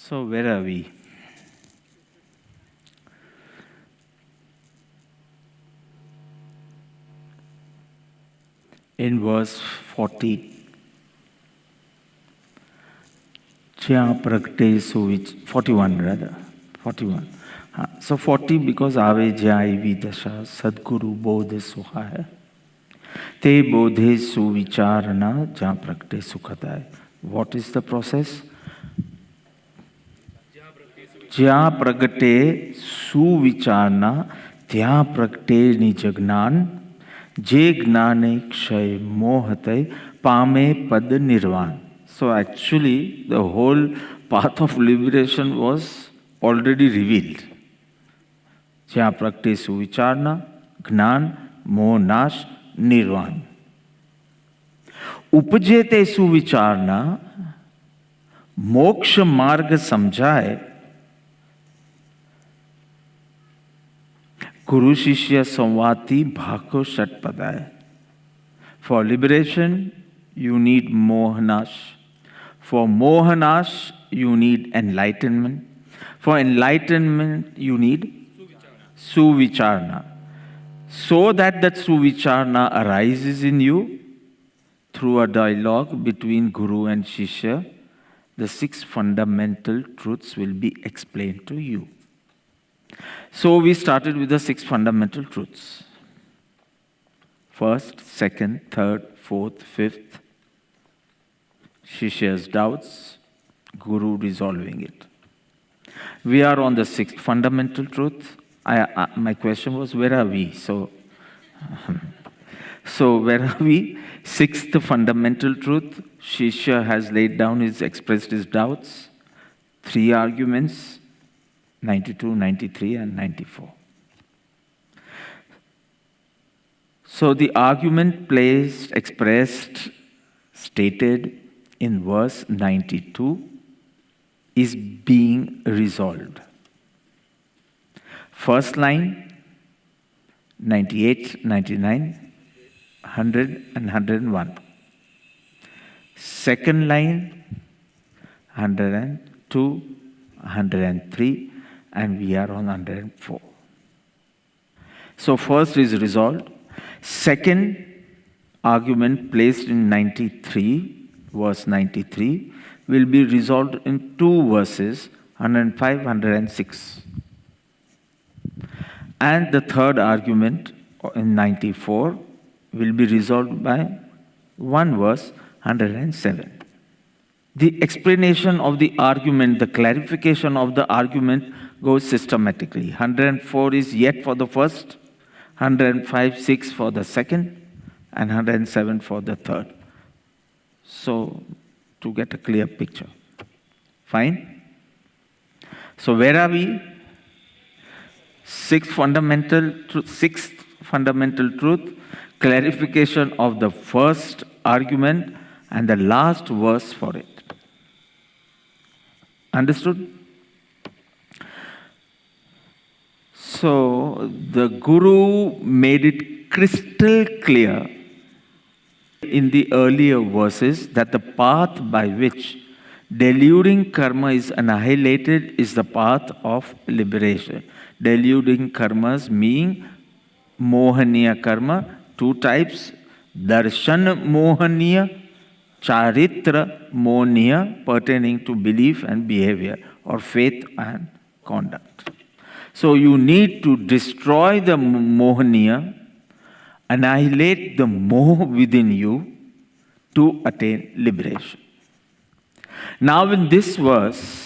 So where are we? In verse 40. જ્યાં પ્રગટે સુવિચ 41 rather 41. So 40 because આવે જ્યાં એવી દશા સદગુરુ બોધ સુહાય તે બોધે સુવિચારના જ્યાં પ્રગટે સુખદાય. What is the process? જ્યાં પ્રગટે સુવિચારના ત્યાં પ્રગટે નિજ જ્ઞાન જે જ્ઞાને ક્ષય મોહ તય પામે પદ નિર્વાણ. So actually the whole path of liberation was already revealed. જ્યાં પ્રગટે સુવિચારના જ્ઞાન મોહ નાશ નિર્વાણ. ઉપજે તે સુવિચારના મોક્ષ માર્ગ સમજાય. ગુરુ શિષ્ય સંવાદથી ભાગો ષટપદાય. For liberation you need mohanash. For mohanash you need enlightenment. For enlightenment you need suvicharna. So that suvicharna arises in you through a dialogue between Guru and Shishya, the 6 fundamental truths will be explained to you. So we started with the 6 fundamental truths. First, second, third, fourth, fifth. Shishya's doubts, Guru resolving it. We are on the 6th fundamental truth. My question was, where are we? So where are we? 6th fundamental truth. Shishya has expressed his doubts. 3 arguments, 92, 93, and 94. So the argument expressed, stated in verse 92 is being resolved. First line, 98, 99, 100 and 101. Second line, 102, 103, and we are on 104. So first is resolved. Second argument placed in 93, verse 93, will be resolved in 2 verses, 105, 106. And the third argument in 94 will be resolved by 1 verse, 107. The explanation of the argument, the clarification of the argument goes systematically. 104 is yet for the first, 105, 6 for the second, and 107 for the third. So, to get a clear picture. Fine? So, where are we? 6th fundamental truth, clarification of the first argument and the last verse for it. Understood? So, the Guru made it crystal clear in the earlier verses that the path by which deluding karma is annihilated is the path of liberation. Deluding karmas mean mohaniya karma, 2 types, darshan mohaniya, charitra mohaniya, pertaining to belief and behavior or faith and conduct. So you need to destroy the mohaniya, annihilate the moh within you to attain liberation. Now in this verse,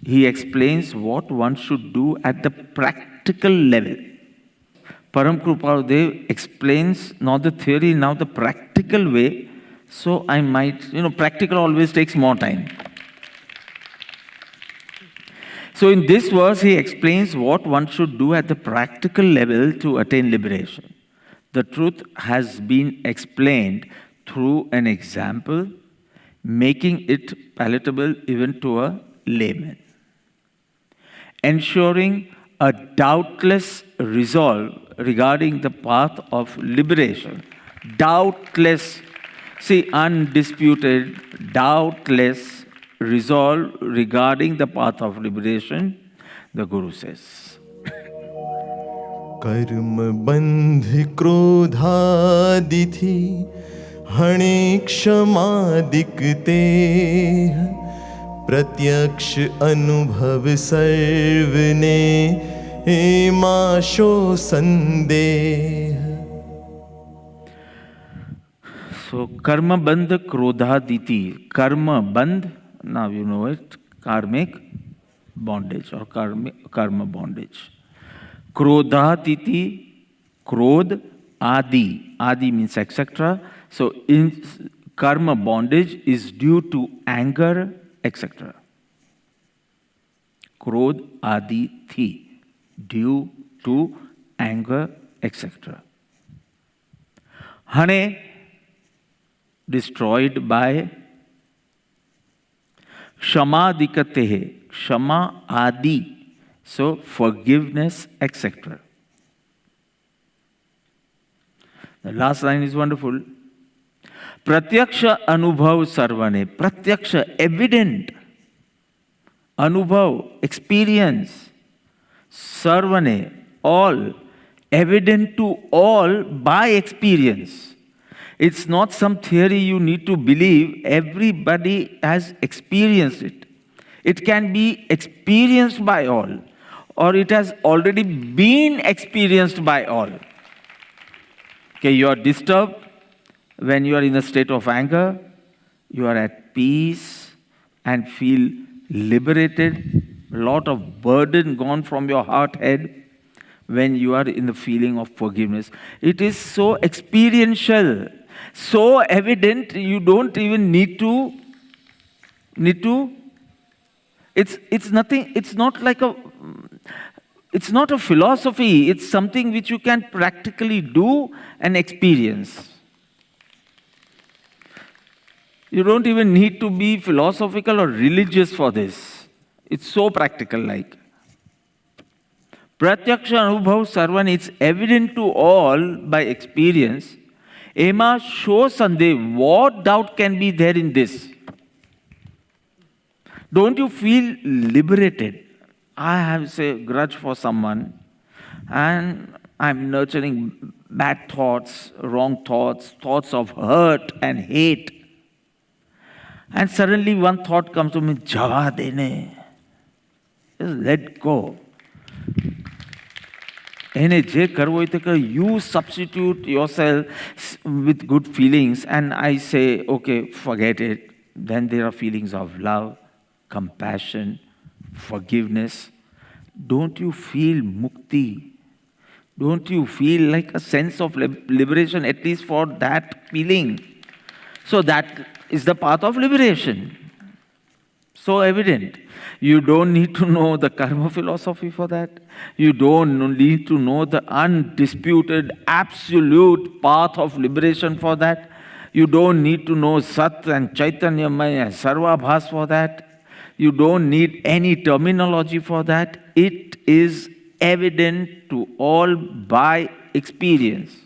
he explains what one should do at the practical level. Param Kripaludev explains not the theory, now the practical way. So I might, practical always takes more time. So in this verse, he explains what one should do at the practical level to attain liberation. The truth has been explained through an example, making it palatable even to a layman. Ensuring a doubtless resolve regarding the path of liberation. Doubtless, see, undisputed, doubtless, resolve regarding the path of liberation, the Guru says. कर्म बंध क्रोधादिथि हणे क्षमादिकते प्रत्यक्ष अनुभव सर्वने माशो संदेह. So, karma bandh krodhaditi. Karma bandh, now you know it, karmic bondage or karma bondage. Krodhaditi, krodh, adi. Adi means etc. So, in karma bondage is due to anger, etc. Krodh, adi, thi. Due to anger, etc. Hane, destroyed by Kshamadikatehe, Kshama Adi, so forgiveness, etc. The last line is wonderful. Pratyaksha Anubhav Sarvane, Pratyaksha, evident, Anubhav, experience, Sarvane, all, evident to all by experience. It's not some theory you need to believe. Everybody has experienced it. It can be experienced by all, or it has already been experienced by all. Okay, you are disturbed when you are in a state of anger, you are at peace and feel liberated, a lot of burden gone from your heart head when you are in the feeling of forgiveness. It is so experiential, so evident, you don't even need to, it's nothing, it's not like it's not a philosophy, it's something which you can practically do and experience. You don't even need to be philosophical or religious for this. It's so practical like. Pratyaksha Anubhav Sarvan, it's evident to all by experience. Ema Sho Sandeh, what doubt can be there in this? Don't you feel liberated? I have, say, grudge for someone and I'm nurturing bad thoughts, wrong thoughts, thoughts of hurt and hate. And suddenly one thought comes to me, Jawa dene. Just let go. You substitute yourself with good feelings and I say, okay, forget it. Then there are feelings of love, compassion, forgiveness. Don't you feel mukti? Don't you feel like a sense of liberation, at least for that feeling? So that is the path of liberation. So evident. You don't need to know the karma philosophy for that. You don't need to know the undisputed, absolute path of liberation for that. You don't need to know Sat and Chaitanyamaya and Sarvabhas for that. You don't need any terminology for that. It is evident to all by experience.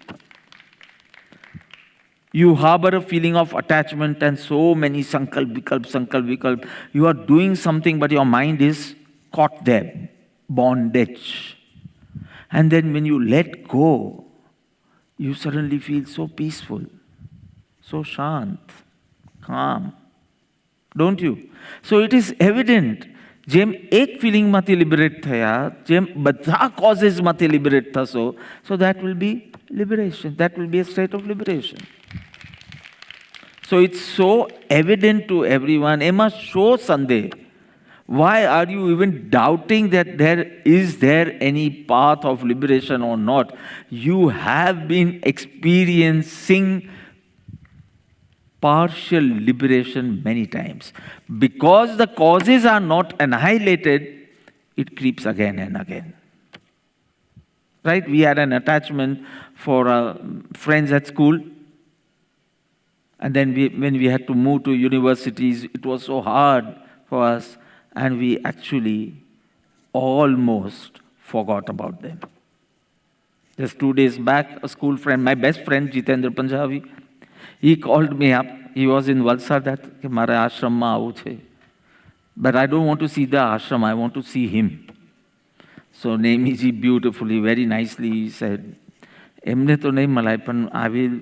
You harbor a feeling of attachment and so many sankalp, vikalp. You are doing something but your mind is caught there, bondage. And then when you let go, you suddenly feel so peaceful, so shant, calm. Don't you? So it is evident. જેમ એક feeling માંથી liberate થયા, જેમ બધા causes માંથી liberate થશો, so that will be liberation. That will be a state of liberation. So it's so evident to everyone. Emma show Sunday. Why are you even doubting that is there any path of liberation or not? You have been experiencing partial liberation many times. Because the causes are not annihilated, it creeps again and again. Right? We had an attachment for friends at school. And then when we had to move to universities, it was so hard for us. And we actually almost forgot about them. Just 2 days back, a school friend, my best friend, Jitendra Punjabi, he called me up. He was in Valsad that, કે મારે આશ્રમમાં આવવું છે. But I don't want to see the ashram, I want to see him. So Nemiji beautifully, very nicely said, Emne to nahi malai, pan I will,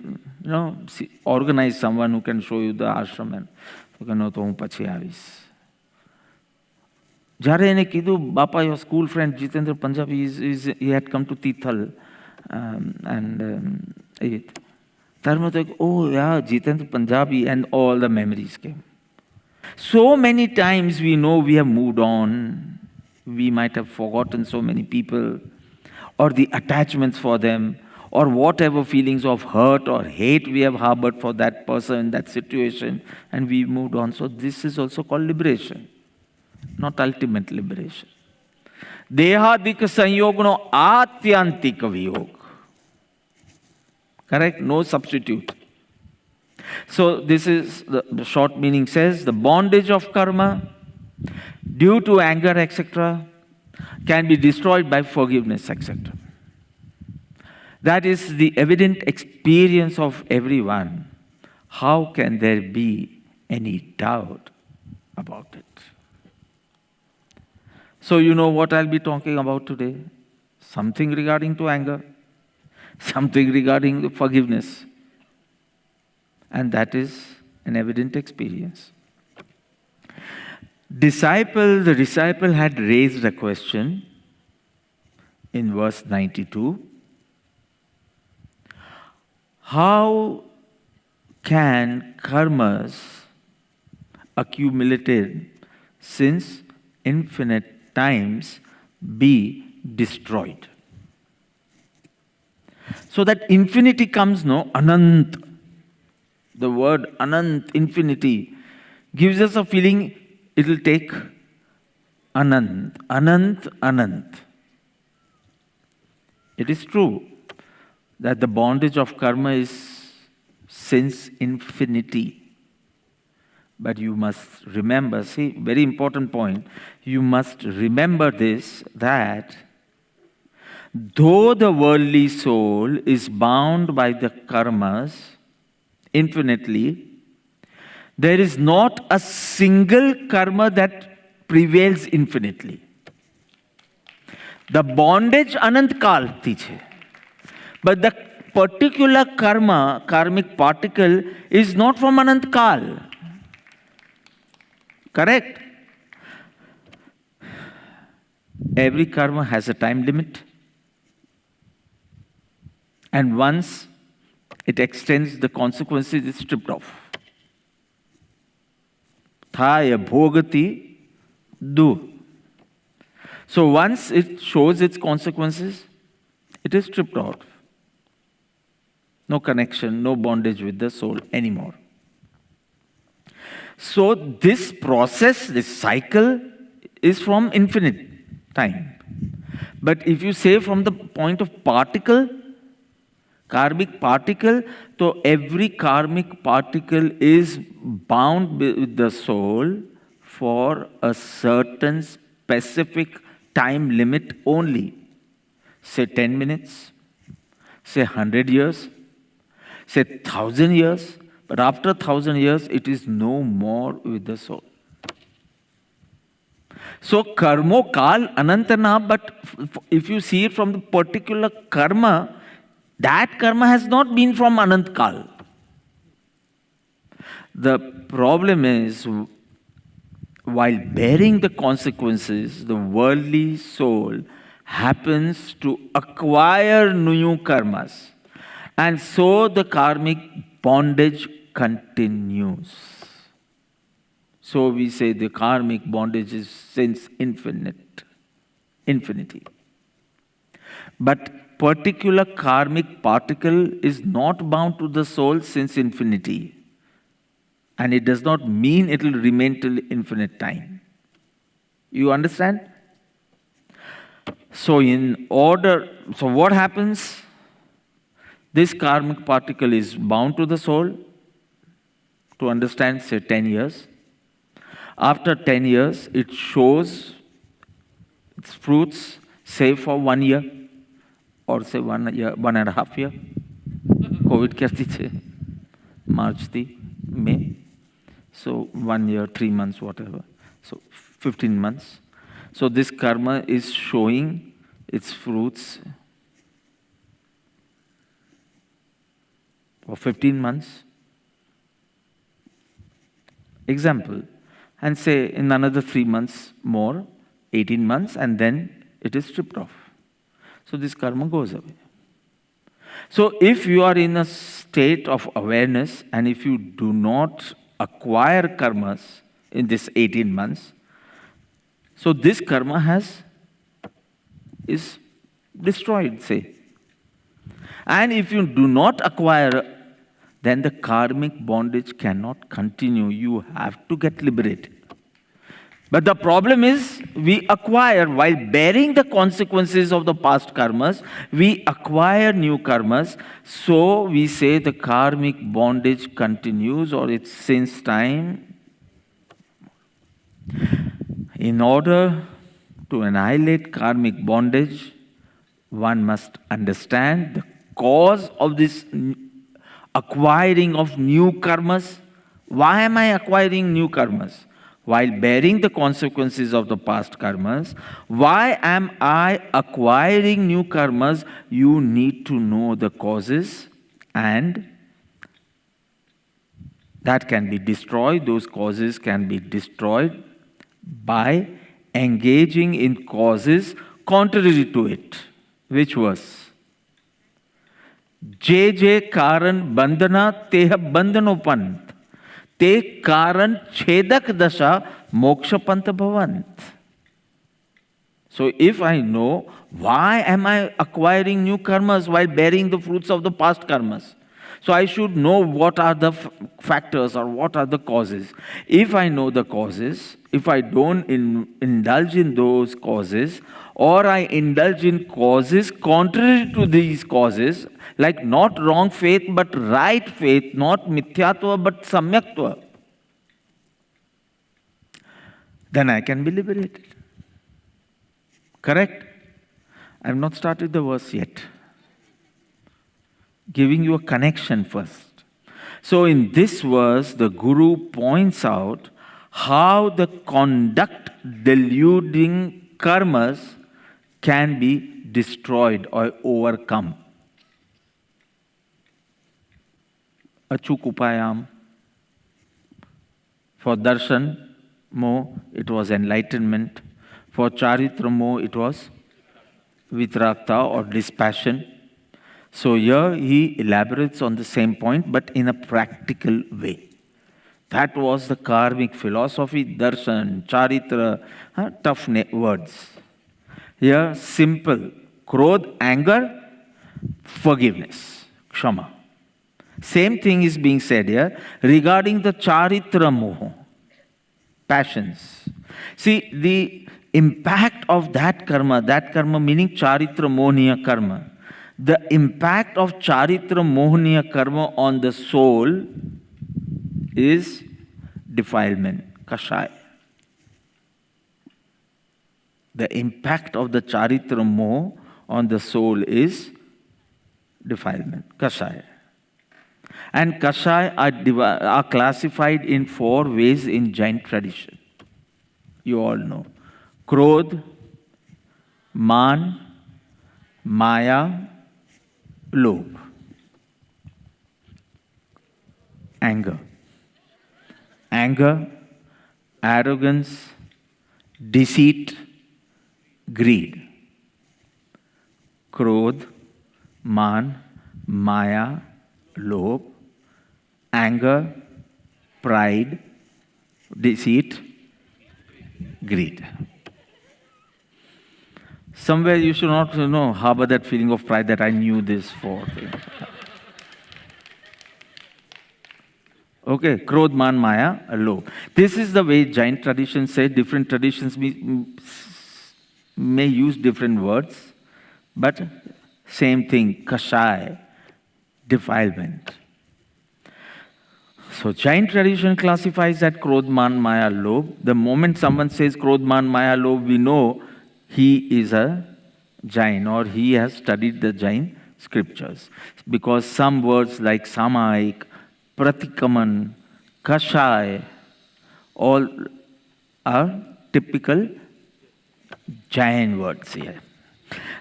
organize someone who can show you the ashram. And no, to હું પછી આવીશ. જ્યારે એને કીધું, બાપા, your school friend Jitendra Punjabi, he had come to Tithal. Oh yeah, Jitendra Punjabi, and all the memories came. So many times we know we have moved on. We might have forgotten so many people, or the attachments for them, or whatever feelings of hurt or hate we have harbored for that person, that situation, and we moved on. So this is also called liberation, not ultimate liberation. Dehadika sanyogno atyantika viyog. Correct? No substitute. So this is, the short meaning says, the bondage of karma due to anger, etc., can be destroyed by forgiveness, etc. That is the evident experience of everyone. How can there be any doubt about it? So you know what I'll be talking about today? Something regarding to anger, something regarding the forgiveness. And that is an evident experience. The disciple had raised a question in verse 92. How can karmas accumulated since infinite times be destroyed? So that infinity comes, no, anant. The word anant, infinity, gives us a feeling it will take anant, anant, anant. It is true that the bondage of karma is since infinity. But you must remember, see, very important point, you must remember this, that though the worldly soul is bound by the karmas infinitely, there is not a single karma that prevails infinitely. The bondage anant kalti chhe. But the particular karma, karmic particle, is not from anant kal. Correct? Every karma has a time limit. And once it extends, the consequences is stripped off. Thaya bhogati du. So once it shows its consequences, it is stripped off. No connection, no bondage with the soul anymore. So this process, this cycle, is from infinite time. But if you say from the point of particle, karmic particle, so every karmic particle is bound with the soul for a certain specific time limit only. Say 10 minutes, say 100 years, say 1,000 years, but after 1,000 years, it is no more with the soul. So karmo kal anantana, but if you see it from the particular karma, that karma has not been from anant kal. The problem is, while bearing the consequences, the worldly soul happens to acquire new karmas. And so the karmic bondage continues. So we say the karmic bondage is since infinity. But particular karmic particle is not bound to the soul since infinity. And it does not mean it will remain till infinite time. You understand? So what happens? This karmic particle is bound to the soul, to understand, say 10 years. After 10 years, it shows its fruits, say for 1 year, or say 1 year, 1.5 years. COVID kerti che, March thi, May. So 1 year, 3 months, whatever. So 15 months. So this karma is showing its fruits for 15 months. Example, and say in another 3 months more, 18 months, and then it is stripped off. So this karma goes away. So if you are in a state of awareness and if you do not acquire karmas in this 18 months, so this karma is destroyed, say. And if you do not acquire, then the karmic bondage cannot continue. You have to get liberated. But the problem is, we acquire, while bearing the consequences of the past karmas, we acquire new karmas. So we say the karmic bondage continues, or it's since time. In order to annihilate karmic bondage, one must understand the cause of this acquiring of new karmas. Why am I acquiring new karmas? While bearing the consequences of the past karmas, why am I acquiring new karmas? You need to know the causes, and that can be destroyed. Those causes can be destroyed by engaging in causes contrary to it. Which was? जे जे कारण बंधना Teh बंधनोपंत ते कारण छेदक दशा मोक्षपंथ भवंत. So if I know why am I acquiring new karmas while bearing the fruits of the past karmas, so I should know what are the factors or what are the causes. If I know the causes, if I don't indulge in those causes, or I indulge in causes contrary to these causes, like not wrong faith but right faith, not mithyatva but samyaktva, then I can be liberated. Correct? I have not started the verse yet. Giving you a connection first. So in this verse, the Guru points out how the conduct deluding karmas can be destroyed or overcome. Achuk upayam. For darshan mo, it was enlightenment. For charitra mo, it was vitrakta or dispassion. So here he elaborates on the same point, but in a practical way. That was the karmic philosophy, darshan, charitra, tough words. Here, simple. Krodh, anger, forgiveness, kshama. Same thing is being said here regarding the charitra moha, passions. See, the impact of that karma meaning charitra mohniya karma, the impact of charitra mohniya karma on the soul is defilement, kashaya. The impact of the charitra moh on the soul is defilement, kashaya. And kashaya are classified in 4 ways in Jain tradition. You all know. Krodh, man, maya, lobh. Anger. Anger, arrogance, deceit, greed. Krodh, man, maya, lobh, anger, pride, deceit, greed. Somewhere you should not harbor that feeling of pride that I knew this for. Okay, Krodh, Man, Maya, Lobh. This is the way Jain traditions say. Different traditions may use different words, but same thing, kashai, defilement. So Jain tradition classifies that Krodh, Man, Maya, Lobh. The moment someone says Krodh, Man, Maya, Lobh, we know he is a Jain or he has studied the Jain scriptures. Because some words like Samaik, Pratikaman, Kashai, all are typical Jain words here.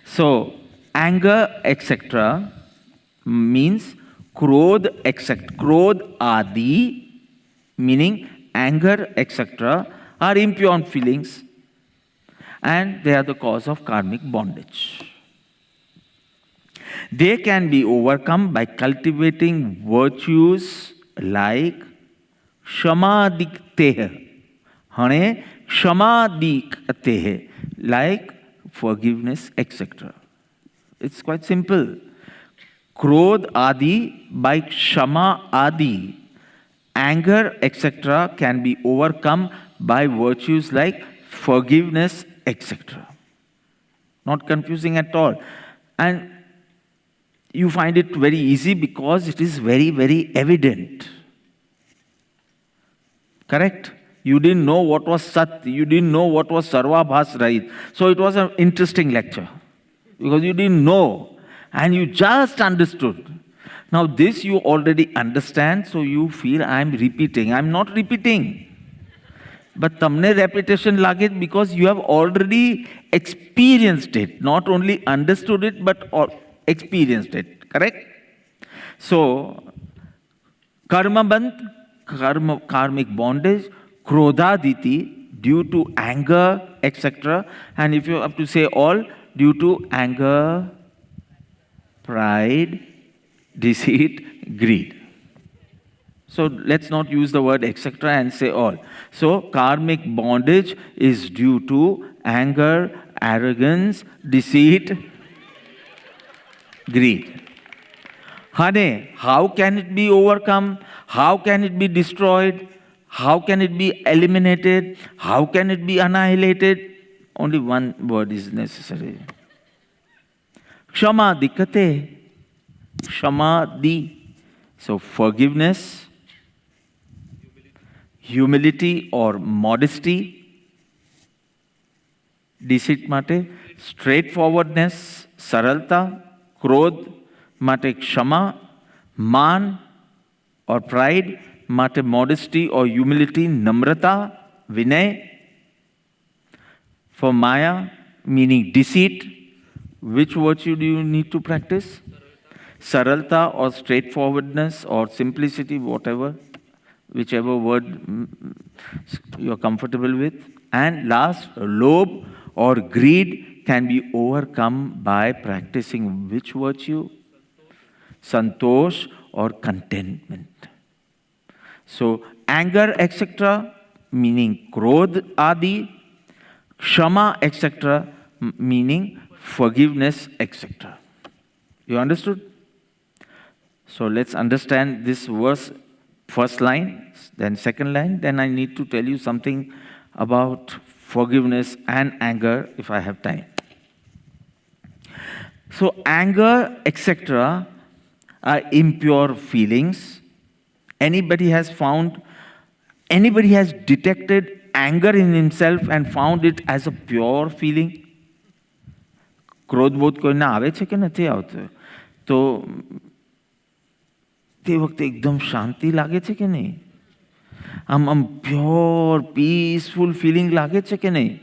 So, anger, etc. means krodh, etc. Krodh adi, meaning anger, etc. are impure feelings and they are the cause of karmic bondage. They can be overcome by cultivating virtues like Shamadikteha. Hane Shamadikteha, like forgiveness, etc. It's quite simple. Krodh adi by Shama adi. Anger, etc. can be overcome by virtues like forgiveness, etc. Not confusing at all. And you find it very easy because it is very, very evident. Correct? You didn't know what was Sat, you didn't know what was Sarvabhas Rahit. So it was an interesting lecture because you didn't know and you just understood. Now this you already understand, so you feel I'm repeating. I'm not repeating. But tamne repetition lage because you have already experienced it, not only understood it but experienced it. Correct? So, karmic bondage, krodhaditi, due to anger, etc. And if you have to say all, due to anger, pride, deceit, greed. So let's not use the word etc. and say all. So karmic bondage is due to anger, arrogance, deceit, greed. Hane, how can it be overcome? How can it be destroyed? How can it be eliminated? How can it be annihilated? Only one word is necessary. Kshama dikate. Kshama di. So forgiveness, humility or modesty, deceit mate, straightforwardness, saralta, krodh mate kshama, man or pride mate modesty or humility, namrata, vinay. For maya, meaning deceit, which virtue do you need to practice? Saralta or straightforwardness or simplicity, whatever, whichever word you are comfortable with. And last, lobh or greed can be overcome by practicing which virtue? Santosh or contentment. So, anger, etc., meaning krodh adi, kshama, etc., meaning forgiveness, etc. You understood? So let's understand this verse, first line, then second line. Then I need to tell you something about forgiveness and anger if I have time. So anger, etc., are impure feelings. Anybody has detected anger in himself and found it as a pure feeling? ક્રોધ બોધ કોઈને આવે છે કે નથી આવતો? તો તે વખતે એકદમ શાંતિ લાગે છે કે નહીં? આમ પ્યોર પીસફુલ ફિલિંગ લાગે છે કે નહીં?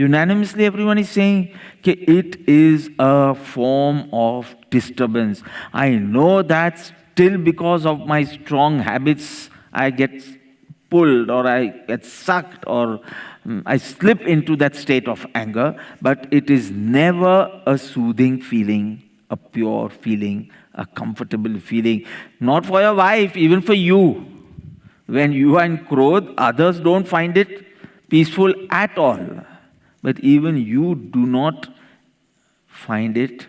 Unanimously everyone is saying that it is a form of disturbance. I know that still because of my strong habits I get pulled or I get sucked or I slip into that state of anger, but it is never a soothing feeling, a pure feeling, a comfortable feeling. Not for your wife, even for you. When you are in krodh, others don't find it peaceful at all. But even you do not find it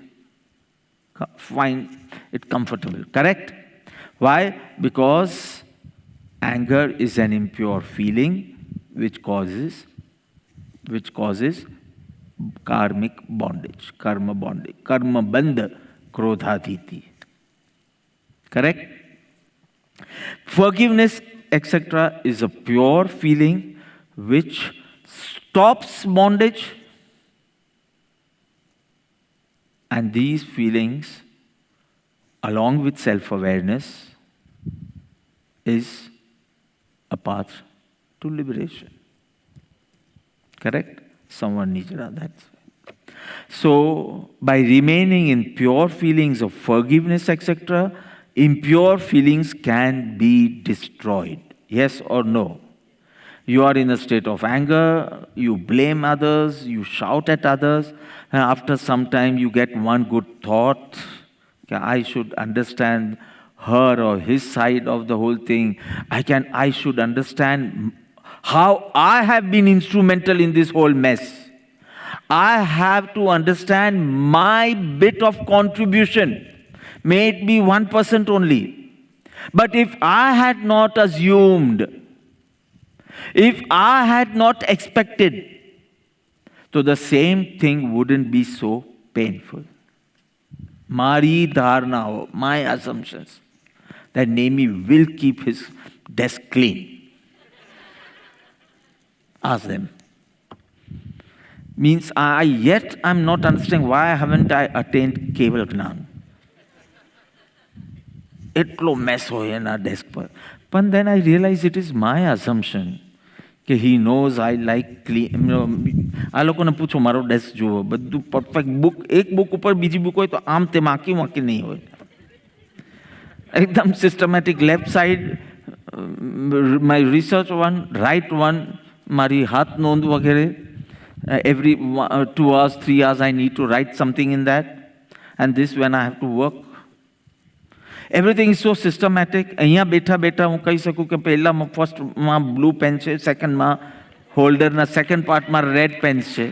comfortable. Correct? Why? Because anger is an impure feeling which causes karmic bondage, karma bondage, karma bandha, krodhaditi. Correct? Forgiveness, etc., is a pure feeling which stops bondage, and these feelings, along with self-awareness, is a path to liberation. Correct? Samanijra, that's. So, by remaining in pure feelings of forgiveness, etc., impure feelings can be destroyed. Yes or no? You are in a state of anger, you blame others, you shout at others, and after some time you get one good thought. Okay, I should understand her or his side of the whole thing. I should understand how I have been instrumental in this whole mess. I have to understand my bit of contribution. May it be 1% only. But if I had not assumed, if I had not expected, so the same thing wouldn't be so painful. Mari dharna, my assumptions, that Nemi will keep his desk clean. Ask them. Means I'm not understanding why haven't I attained Keval Gnan. એટલો મેસ હોય એના desk પર. But then I realize it is my assumption કે he knows I like clean. આ લોકોને પૂછો મારો desk જુઓ, બધું પરફેક્ટ. બુક એક બુક ઉપર બીજી બુક હોય તો આમ તેમ આંકી વાંકી નહીં હોય, એકદમ systematic. Left side my research one, right one મારી હાથ નોંધ વગેરે. Every 2 hours, 3 hours, I need to write something in that. And this when I have to work. Everything is so systematic. અહીંયા બેઠા બેઠા હું કહી શકું કે પહેલામાં ફર્સ્ટમાં બ્લુ પેન છે, સેકન્ડમાં હોલ્ડરના સેકન્ડ પાર્ટમાં રેડ પેન્સ છે.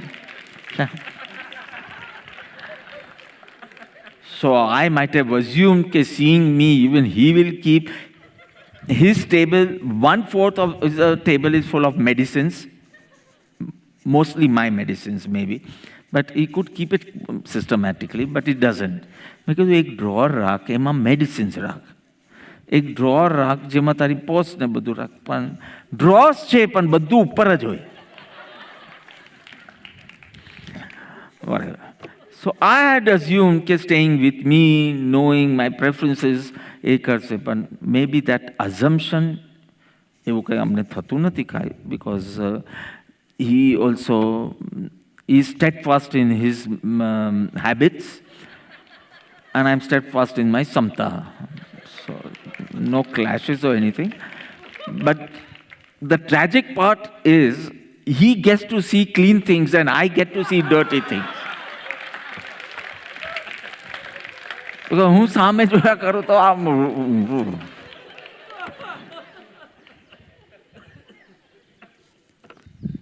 So I might have assumed that seeing me, even he will keep his table, 1/4 of the table is full of medicines. Mostly my medicines, maybe. But he could keep it systematically, but he doesn't. Because એક drawer રાખ, એમાં medicines રાખ. એક drawer રાખ જેમાં તારી post ને બધું રાખ. પણ ડ્રોર્સ છે પણ બધું ઉપર જ હોય. Whatever. So I had assumed that staying with me, knowing my preferences, એ કરશે. પણ maybe that assumption એવું કંઈ અમને થતું નથી કાંઈ. Because he also is steadfast in his habits, and I'm steadfast in my samta. So no clashes or anything. But the tragic part is he gets to see clean things and I get to see dirty things. Because હું સામે જોયા કરું તો આમ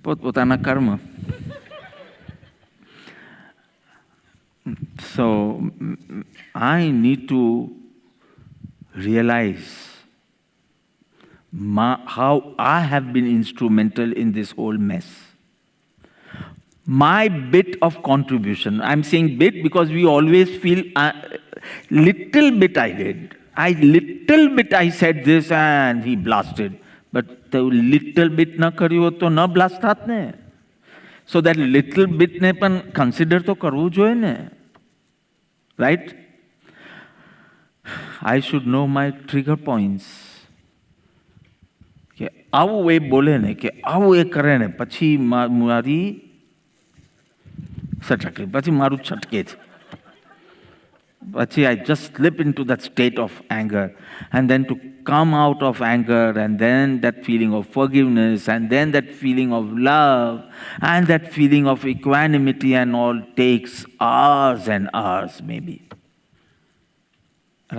પોતપોતાના કર્મ. So I need to realize how I have been instrumental in this whole mess. My bit of contribution. I'm saying bit because we always feel little bit I did. Little bit I said this and he blasted. But the little bit na કર્યું હોત તો ન blast થાત ને. So that little bit ને પણ consider તો કરવું જોઈએ ને. Right? I should know my trigger points. કે આવું એ બોલે ને, કે આવું એ કરે ને, પછી મારી સટકે, પછી મારું છટકે છે. I just slip into that state of anger, and then to come out of anger, and then that feeling of forgiveness, and then that feeling of love, and that feeling of equanimity and all takes hours and hours maybe.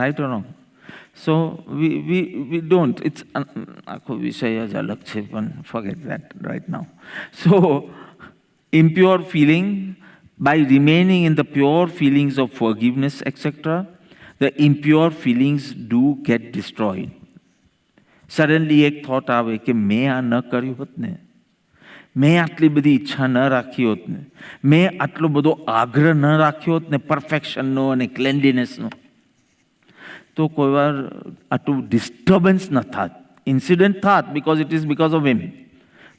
Right or wrong? So we don't. It's આખો વિષય જ અલગ છે, પણ forget that right now. So impure feeling, by remaining in the pure feelings of forgiveness, etc., the impure feelings do get destroyed. Suddenly એક thought આવે કે મેં આ ન કર્યું હોત ને, મેં આટલી બધી ઈચ્છા ન રાખી હોત ને, મેં આટલો બધો આગ્રહ ન રાખ્યો હોત ને પરફેક્શનનો અને ક્લેન્લીનેસનો, તો કોઈ વાર આટલું ડિસ્ટર્બન્સ ન થાત. ઇન્સિડન્ટ થાત because it is because of him,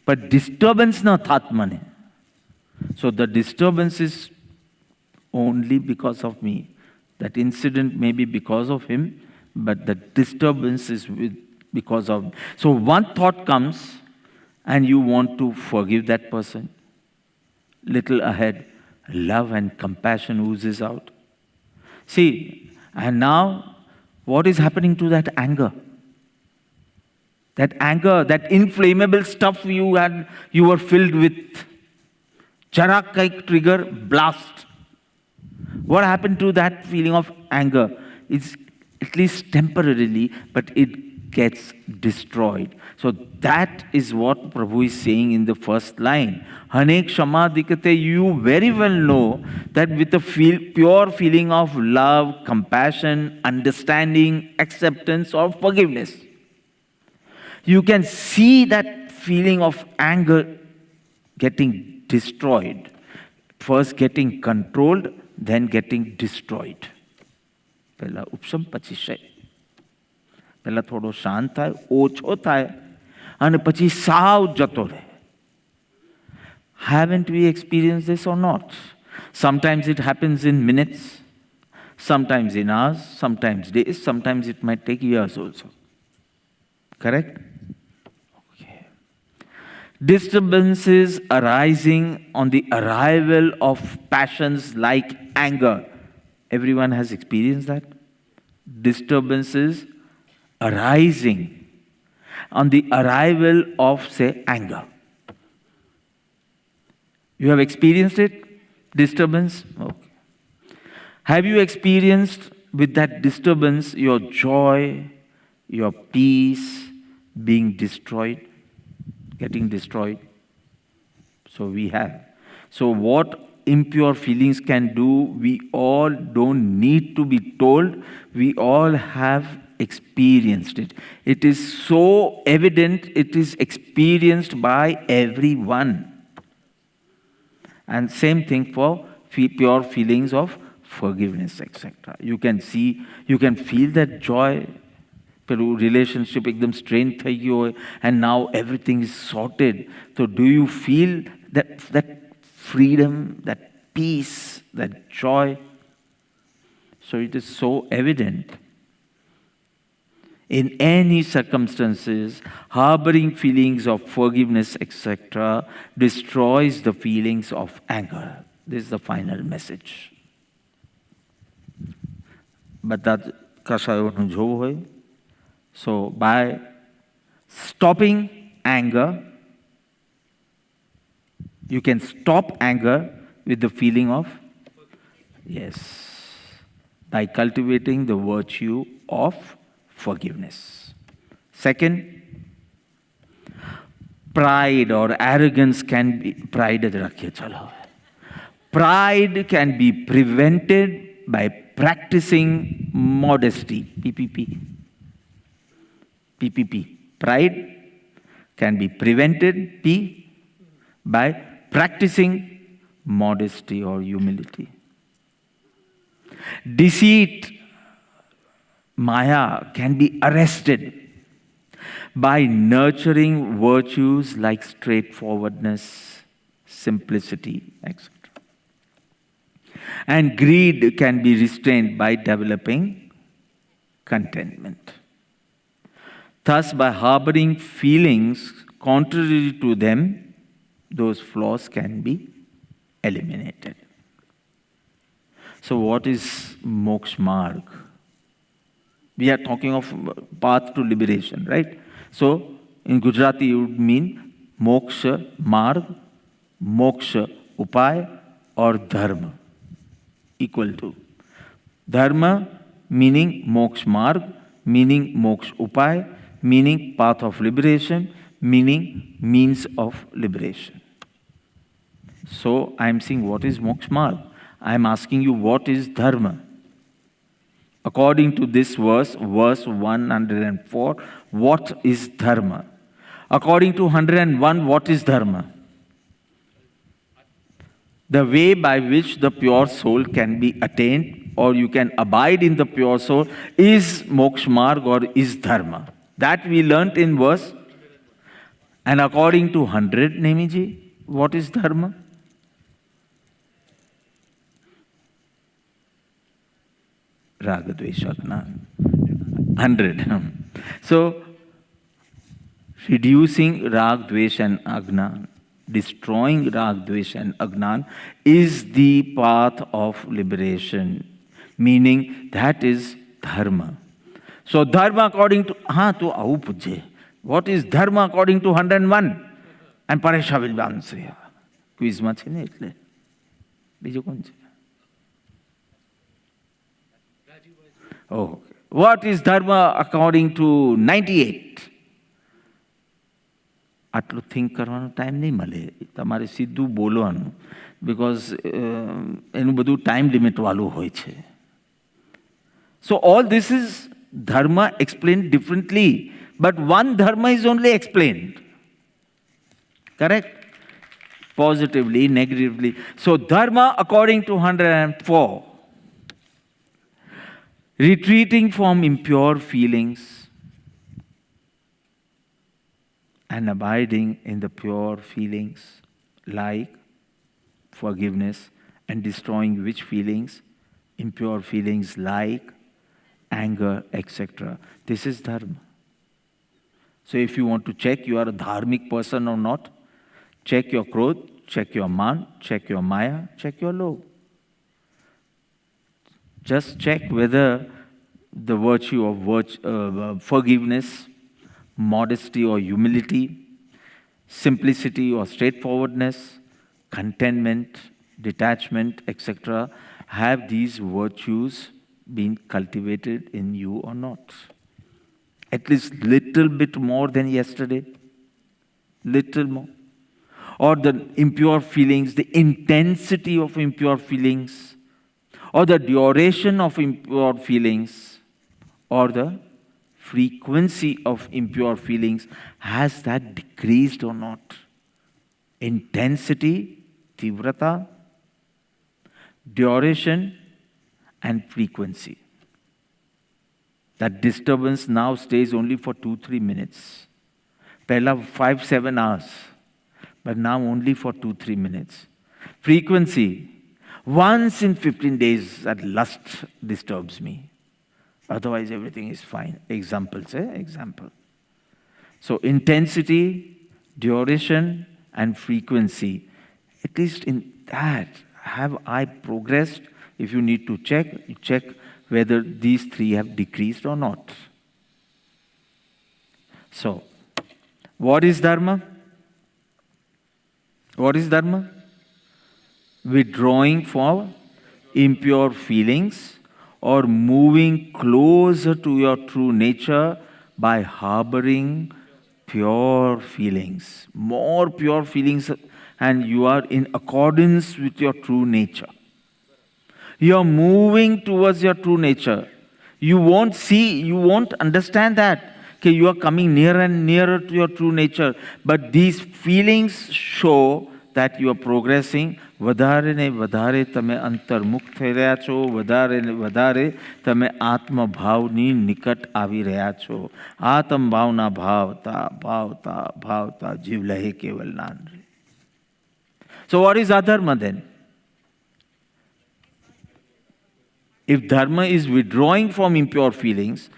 but disturbance ન થાત મને. So the disturbance is only because of me. That incident may be because of him, but the disturbance is because of me. So one thought comes and you want to forgive that person. Little ahead, love and compassion oozes out. See, and now what is happening to that anger? That anger, that inflammable stuff you were filled with. Charak like trigger, blast. What happened to that feeling of anger? It's at least temporarily, but it gets destroyed. So that is what Prabhu is saying in the first line. Hane kshama dikate, you very well know that with a pure feeling of love, compassion, understanding, acceptance, or forgiveness, you can see that feeling of anger getting destroyed. First getting controlled, then getting destroyed. Pehla upsam પછી ક્ષય. પહેલા થોડો શાંત થાય, ઓછો થાય, અને પછી સાવ જતો રહે. Haven't we experienced this or not? Sometimes it happens in minutes, sometimes in hours, sometimes days, sometimes it might take years also. Correct? Okay. Disturbances arising on the arrival of passions like anger. Everyone has experienced that? Disturbances arising on the arrival of, say, anger. You have experienced it? Disturbance? Okay. Have you experienced with that disturbance your joy, your peace being destroyed, getting destroyed? So we have. So what impure feelings can do, we all don't need to be told. We all have experienced it. It is so evident, it is experienced by everyone. And same thing for pure feelings of forgiveness, etc. You can see, you can feel that joy. Relationship ekdam strained thai gayo hai, and now everything is sorted. So do you feel that freedom, that peace, that joy? So it is so evident. In any circumstances, harboring feelings of forgiveness, etc., destroys the feelings of anger. This is the final message. But that kashayoનું જોવું હોય. So by stopping anger, you can stop anger with the feeling of, yes, by cultivating the virtue of forgiveness. Second, pride or arrogance can be, pride can be prevented by practicing modesty. PPP. Pride can be prevented, by practicing modesty or humility. Deceit, Maya, can be arrested by nurturing virtues like straightforwardness, simplicity, etc. And greed can be restrained by developing contentment. Thus, by harboring feelings contrary to them, those flaws can be eliminated. So what is Moksha Marg? We are talking of path to liberation, right? So in Gujarati it would mean Moksha Marg, Moksha Upay, or Dharma. Equal to. Dharma meaning Moksha Marg, meaning Moksha Upay, meaning path of liberation, meaning means of liberation. So I am saying, what is Moksha Marg? I am asking you, what is Dharma? According to this verse, verse 104, what is Dharma? According to 101, what is Dharma? The way by which the pure soul can be attained, or you can abide in the pure soul, is Moksha Marg or is Dharma. That we learnt in verse. And according to 100, Nemiji, what is Dharma? Raga Dvesha Agnan. 100. So, reducing Rag, Dvesh and Agnan. destroying Rag, Dvesh and Agnan, is the path of liberation. Meaning, that is dharma. So, dharma according to... to avu pujje. What is dharma according to 101? And Paresha will answer. Quiz માં છે ને એટલે. બીજું કોણ છે? Oh, what is dharma according to 98? આટલું think કરવાનો time નહીં મળે. તમારે સીધું બોલવાનું. બિકોઝ એનું બધું ટાઈમ લિમિટવાળું હોય છે. So all this is dharma explained differently. But one dharma is only explained. Correct? Positively, negatively. So dharma according to 104. Retreating from impure feelings and abiding in the pure feelings like forgiveness, and destroying which feelings? Impure feelings like anger, etc. This is dharma. So if you want to check you are a dharmic person or not, check your krodh, check your man, check your maya, check your lobh. Just check whether the virtue of forgiveness, modesty or humility, simplicity or straightforwardness, contentment, detachment, etc. have these virtues been cultivated in you or not? At least little bit more than yesterday. Little more. Or the impure feelings, the intensity of impure feelings, or the duration of impure feelings, or the frequency of impure feelings, has that decreased or not? Intensity, tivrata, duration, and frequency. That disturbance now stays only for 2-3 minutes. Pehla 5-7 hours, but now only for 2-3 minutes. Frequency, once in 15 days that lust disturbs me. Otherwise everything is fine. Examples, example. So intensity, duration, and frequency. At least in that, have I progressed? If you need to check, you check whether these three have decreased or not. So, what is dharma? What is dharma? Withdrawing from impure feelings or moving closer to your true nature by harboring pure feelings. More pure feelings, and you are in accordance with your true nature. You are moving towards your true nature. You won't see, you won't understand that. Okay, you are coming nearer and nearer to your true nature. But these feelings show that you are progressing. વધારે ને વધારે તમે અંતર્મુખ થઈ રહ્યા છો, વધારે ને વધારે તમે આત્મભાવની નિકટ આવી રહ્યા છો. આત્મભાવના ભાવતા ભાવતા ભાવતા જીવ લહે કેવલ નાન રે. So what is adharma then? If dharma is withdrawing from impure feelings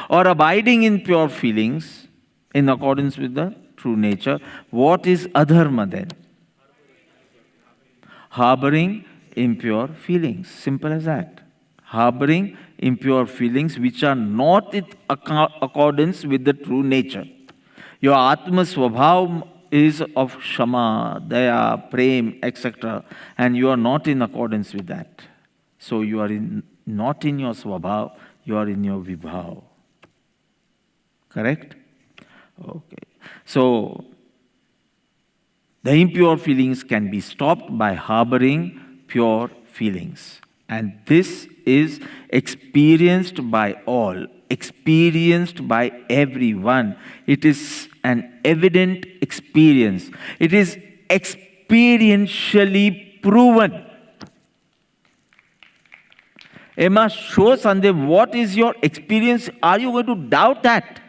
or abiding in pure feelings in accordance with the true nature, what is adharma then? Harboring impure feelings. Simple as that. Harboring impure feelings which are not in accordance with the true nature. Your Atma Swabhav is of Shama, Daya, Prem, etc. And you are not in accordance with that. So you are not in your Swabhav, you are in your Vibhav. Correct? Okay. So, the impure feelings can be stopped by harboring pure feelings. And this is experienced by all, experienced by everyone. It is an evident experience. It is experientially proven. Emma, show Sunday, what is your experience? Are you going to doubt that?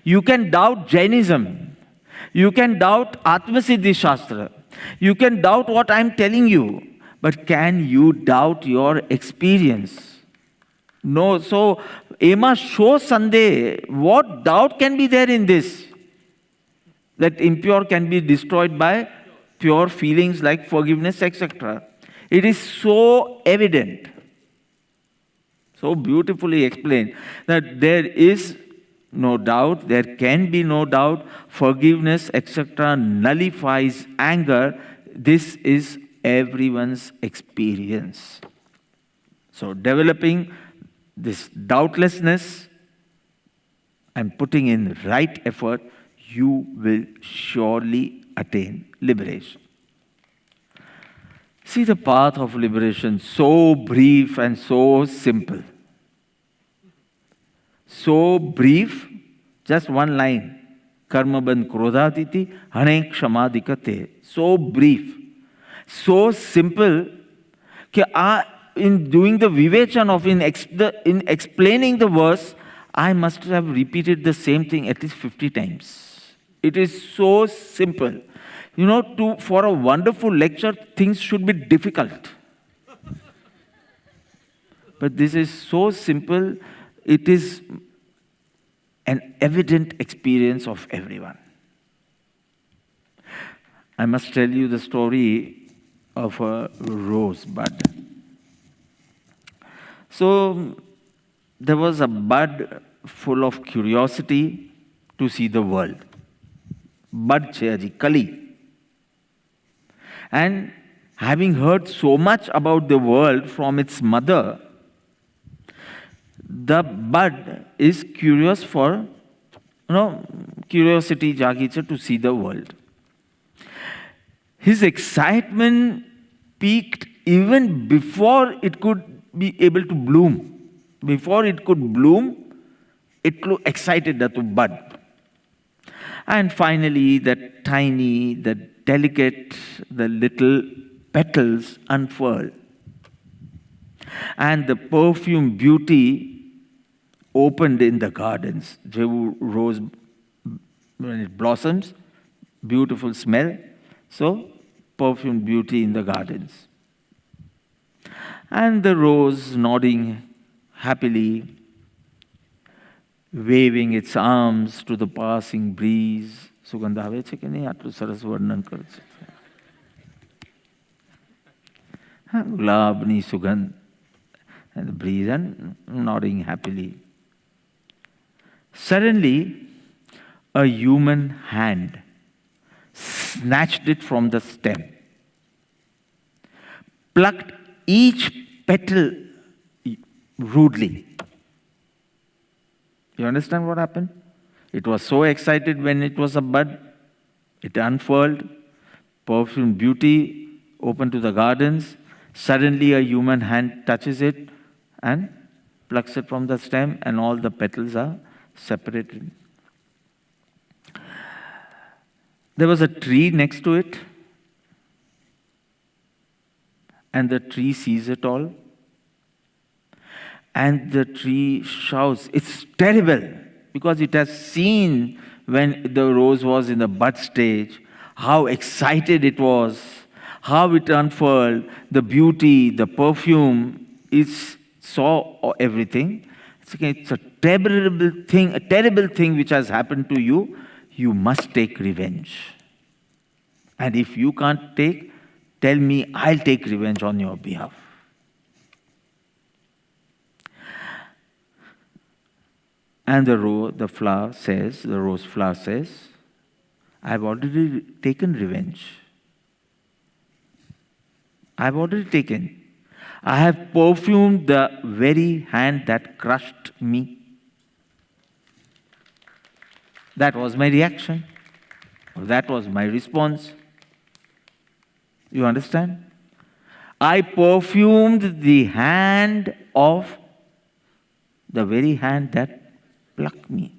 You can doubt Jainism. You can doubt Atmasiddhi Shastra. You can doubt what I am telling you. But can you doubt your experience? No. So, Emma, show Sunday, what doubt can be there in this? That impure can be destroyed by pure feelings like forgiveness, etc. It is so evident, so beautifully explained, that there is no doubt, there can be no doubt, forgiveness, etc., nullifies anger. This is everyone's experience. So, developing this doubtlessness and putting in right effort, you will surely attain liberation. See the path of liberation, so brief and so simple. So brief, just one line. Karmabandh krodhatiti hane kshamadikate. So brief, so simple, in doing the vivechan of, in explaining the verse, I must have repeated the same thing at least 50 times. It is so simple. You know, for a wonderful lecture, things should be difficult. But this is so simple, it is an evident experience of everyone. I must tell you the story of a rose bud. So, there was a bud full of curiosity to see the world. Bud Cheyaji, Kali. And having heard so much about the world from its mother, the bud is curious for, curiosity jagicha to see the world. His excitement peaked even before it could be able to bloom. Before it could bloom, it excited the bud. And finally, the tiny, the delicate, the little petals unfurl. And the perfume beauty opened in the gardens. Jewu rose, when it blossoms, beautiful smell. So, perfume beauty in the gardens. And the rose nodding happily, waving its arms to the passing breeze. Sugandha આવે છે કે નહીં આટલું સરસ વર્ણન કરે છે. ગુલાબની સુગંધ, and the breeze, and nodding happily. Suddenly, a human hand snatched it from the stem, plucked each petal rudely. You understand what happened? It was so excited when it was a bud. It unfurled, perfume beauty opened to the gardens. Suddenly a human hand touches it and plucks it from the stem, and all the petals are separated. There was a tree next to it, and the tree sees it all. And the tree shouts, it's terrible, because it has seen when the rose was in the bud stage, how excited it was, how it unfurled, the beauty, the perfume, it saw everything. It's a terrible thing which has happened to you. You must take revenge. And if you can't take, tell me, I'll take revenge on your behalf. And the rose flower says, I've already taken revenge. I've already taken. I have perfumed the very hand that crushed me. That was my reaction. That was my response. You understand? I perfumed the hand of the very hand that plucked me.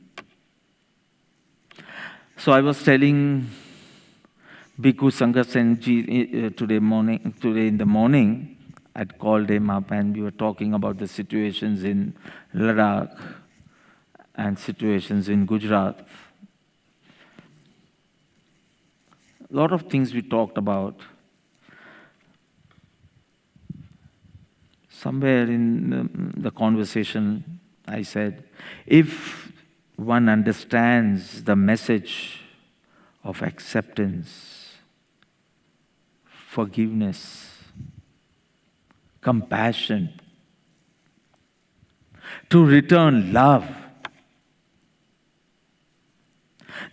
So I was telling Bhikkhu Sangha Senji today in the morning, I'd called him up and we were talking about the situations in Ladakh and situations in Gujarat. A lot of things we talked about. Somewhere in the conversation, I said, if one understands the message of acceptance, forgiveness, compassion, to return love,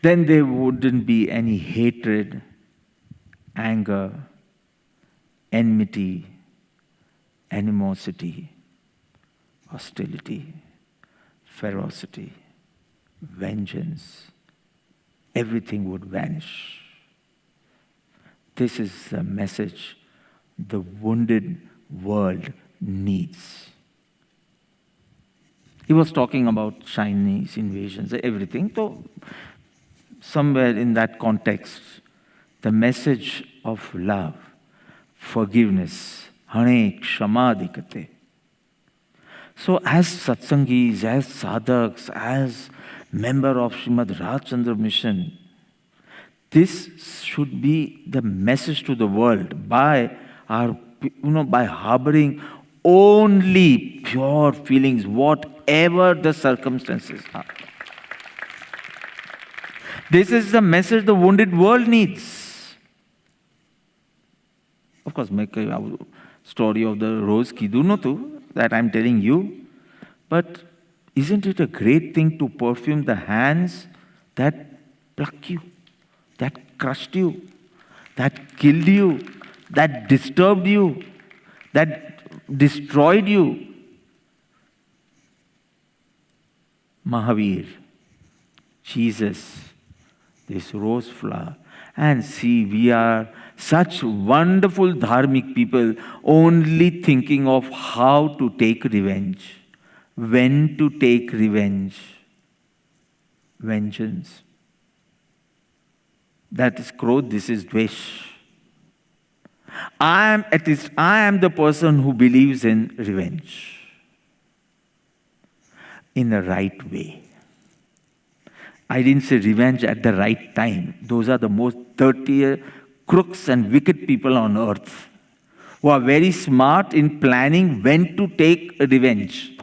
then there wouldn't be any hatred, anger, enmity, animosity, hostility, ferocity, vengeance. Everything would vanish. This is the message the wounded world needs. He was talking about Chinese invasions, everything. So, somewhere in that context, the message of love, forgiveness, hane kshamadikate. So, as satsangis, as sadhaks, as member of Srimad Rajchandra Mission, this should be the message to the world by by harboring only pure feelings, whatever the circumstances are. This is the message the wounded world needs. Of course, make a story of the rose kiddu notu that I'm telling you, but isn't it a great thing to perfume the hands that pluck you, that crushed you, that killed you, that disturbed you, that destroyed you? Mahavir, Jesus, this rose flower. And see, we are such wonderful dharmic people, only thinking of how to take revenge, when to take revenge, vengeance. That is krodh, this is dvesh. I am the person who believes in revenge in the right way. I didn't say revenge at the right time. Those are the most dirty crooks and wicked people on earth who are very smart in planning when to take revenge.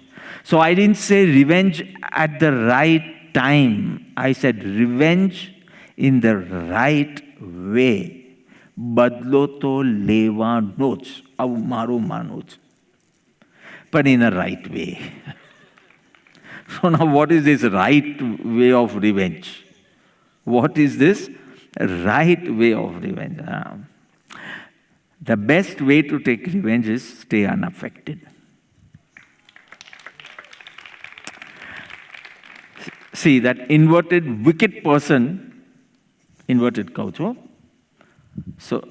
So I didn't say revenge at the right time. I said revenge in the right way. Badlo to levano જ, આવું મારું માનવું છે. But in a right way. So now what is this right way of revenge? What is this right way of revenge? The best way to take revenge is stay unaffected. See, that inverted wicked person, inverted couch, so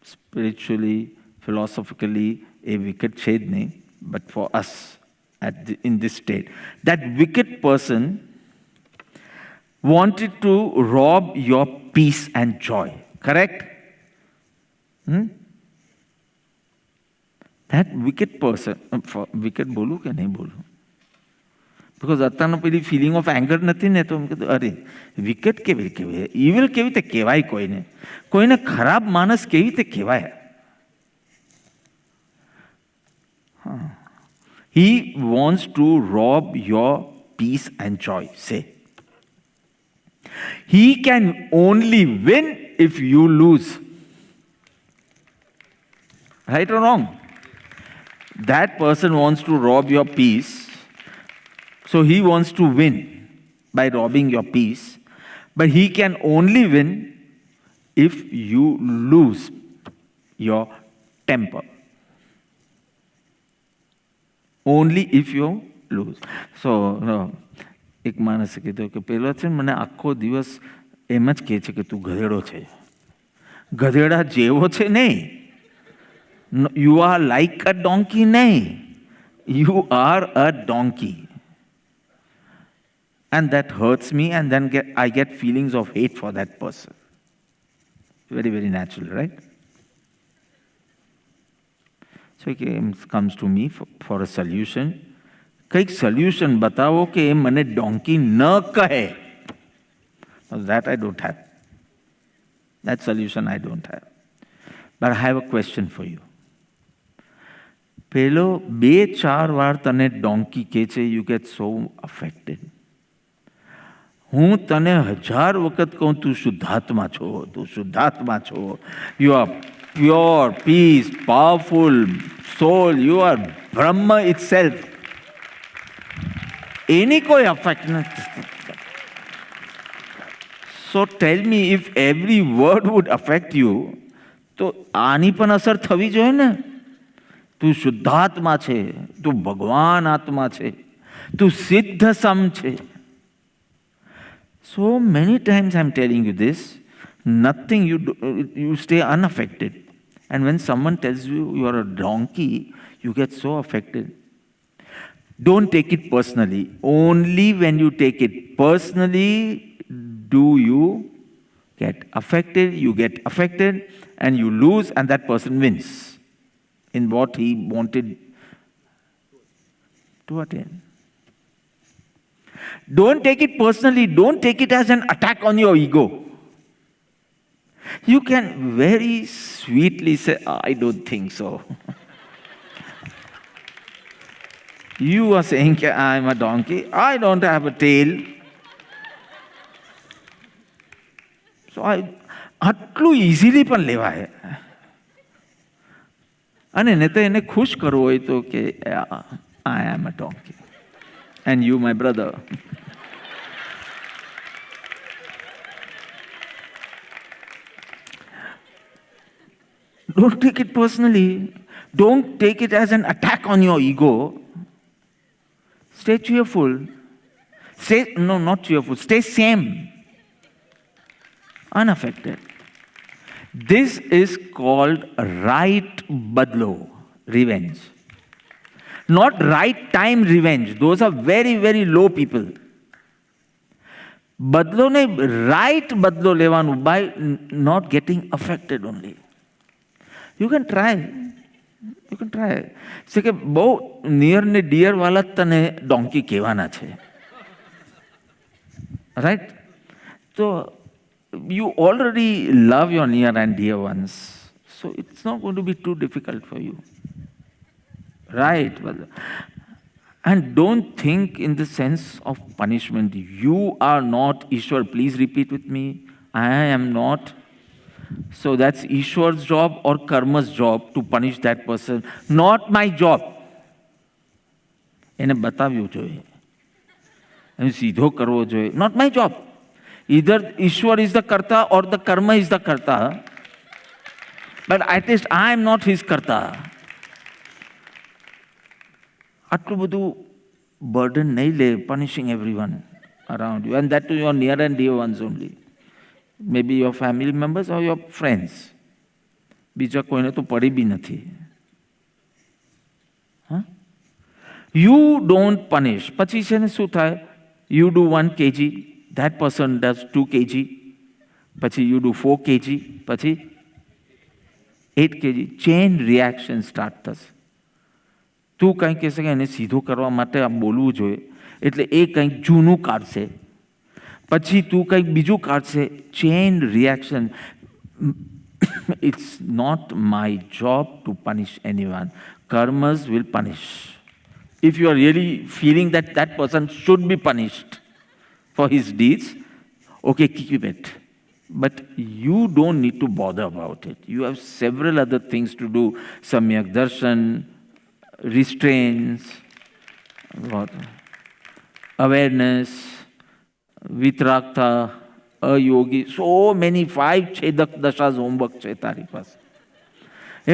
spiritually, philosophically, a wicked shade nahi, but for us, in this state, that wicked person wanted to rob your peace and joy. Correct? That wicked person, wicked bolu ke nahi bolu? Because અત્યારનો પેલી feeling of anger નથી ને, તો એમ કીધું અરે wicket કેવી કહેવાય, evil કેવી રીતે કહેવાય કોઈને, કોઈને ખરાબ માણસ કેવી રીતે કહેવાય? He wants to rob your peace and joy. Say, he can only win if you lose. Right or wrong? That person wants to rob your peace. So he wants to win by robbing your peace, but he can only win if you lose your temper. Only if you lose. So, એક માણસે કીધું કે પેલો છે મને આખો દિવસ એમ જ કહે છે કે તું ગધેડો છે. ગધેડા જેવો છે નહીં. You are like a donkey, નહીં. You are a donkey. And that hurts me, and then I get feelings of hate for that person. Very, very natural, right? So he comes to me for a solution. કંઈક solution બતાવો કે એ મને donkey ન કહે. That I don't have. That solution I don't have. But I have a question for you. પેલો 2-4 વાર તને donkey કહે છે, you get so affected. હું તને 1000 વખત કહું તું શુદ્ધાત્મા છો, તું શુદ્ધાત્મા છો. You are pure, peace, powerful soul, you are Brahm itself. એની કોઈ અફેક્ટ નથી. So tell me, if every word would affect you, તો આની પણ અસર થવી જોઈએ ને. તું શુદ્ધાત્મા છે, તું ભગવાન આત્મા છે, તું સિદ્ધ સમ છે. So many times I'm telling you this, nothing, you stay unaffected. And when someone tells you you are a donkey, you get so affected. Don't take it personally. Only when you take it personally do you get affected, and you lose, and that person wins in what he wanted to attain. Don't take it personally. Don't take it as an attack on your ego. You can very sweetly say, I don't think so. You are saying, I'm a donkey. I don't have a tail. So આટલું easily પણ લેવાય. અને ને તો એને ખુશ કરવો હોય તો કે I am a donkey. And you, my brother. Don't take it personally. Don't take it as an attack on your ego. Stay cheerful. Not cheerful. Stay same. Unaffected. This is called right badlo, revenge. Not right time revenge. Those are very, very low people. Badlo ne right badlo levanu by not getting affected only. You can try. છે કે બહુ near ને dear વાળા તને donkey કહેવાના છે, right? તો you already love your near and dear ones, so it's not going to be too difficult for you. Right? And don't think in the sense of punishment. You are not Ishwar. Please repeat with me. I am not. So that's Ishwar's job or karma's job to punish that person. Not my job. એને બતાવ્યું જોઈએ, એને સીધો કરવો જોઈએ. Not my job. Either Ishwar is the karta or the karma is the karta. But at least I am not his karta. આટલું બધું burden નહીં લે, punishing everyone around you, and that to your near and dear ones only. Maybe your family members or your friends. બીજા કોઈને તો પડી બી નથી. You don't punish. પછી છે ને શું થાય? You do 1 kg, that person does 2 kg, પછી you do 4 kg, પછી 8 kg. Chain reaction start થશે. તું કંઈ કહેશે કે એને સીધો કરવા માટે આ બોલવું જોઈએ, એટલે એ કંઈક જૂનું કાઢશે, પછી તું કંઈક બીજું કાઢશે. Chain reaction. It's not my job to punish anyone. Karmas will punish. If you are really feeling that that person should be punished for his deeds, okay, keep it. But you don't need to bother about it. You have several other things to do. Samyak darshan, restraints, awareness, વિતરાગતા, અયોગી, so many 5 છેદક દશાઝ homework છે તારી પાસે.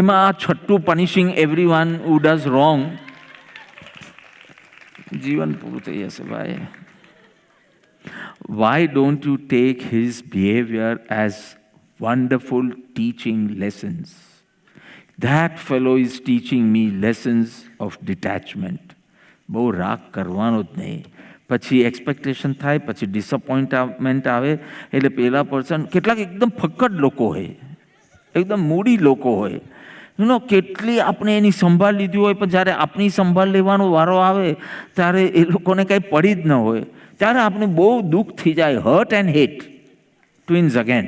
એમાં આ છઠ્ઠું punishing everyone who does wrong, જીવન પૂરું થઈ જશે ભાઈ. Why don't you take his behavior as wonderful teaching lessons? That fellow is teaching me lessons of detachment. બહુ રાગ કરવાનો જ નહીં. પછી એક્સપેક્ટેશન થાય, પછી ડિસઅપોઇન્ટમેન્ટ આવે, એટલે પેલા પર્સન, કેટલાક એકદમ ફક્કડ લોકો હોય, એકદમ મૂડી લોકો હોય, કેટલી આપણે એની સંભાળ લીધી હોય, પણ જ્યારે આપણી સંભાળ લેવાનો વારો આવે ત્યારે એ લોકોને કાંઈ પડી જ ન હોય, ત્યારે આપણે બહુ દુઃખ થઈ જાય. Hurt and hate, twins again.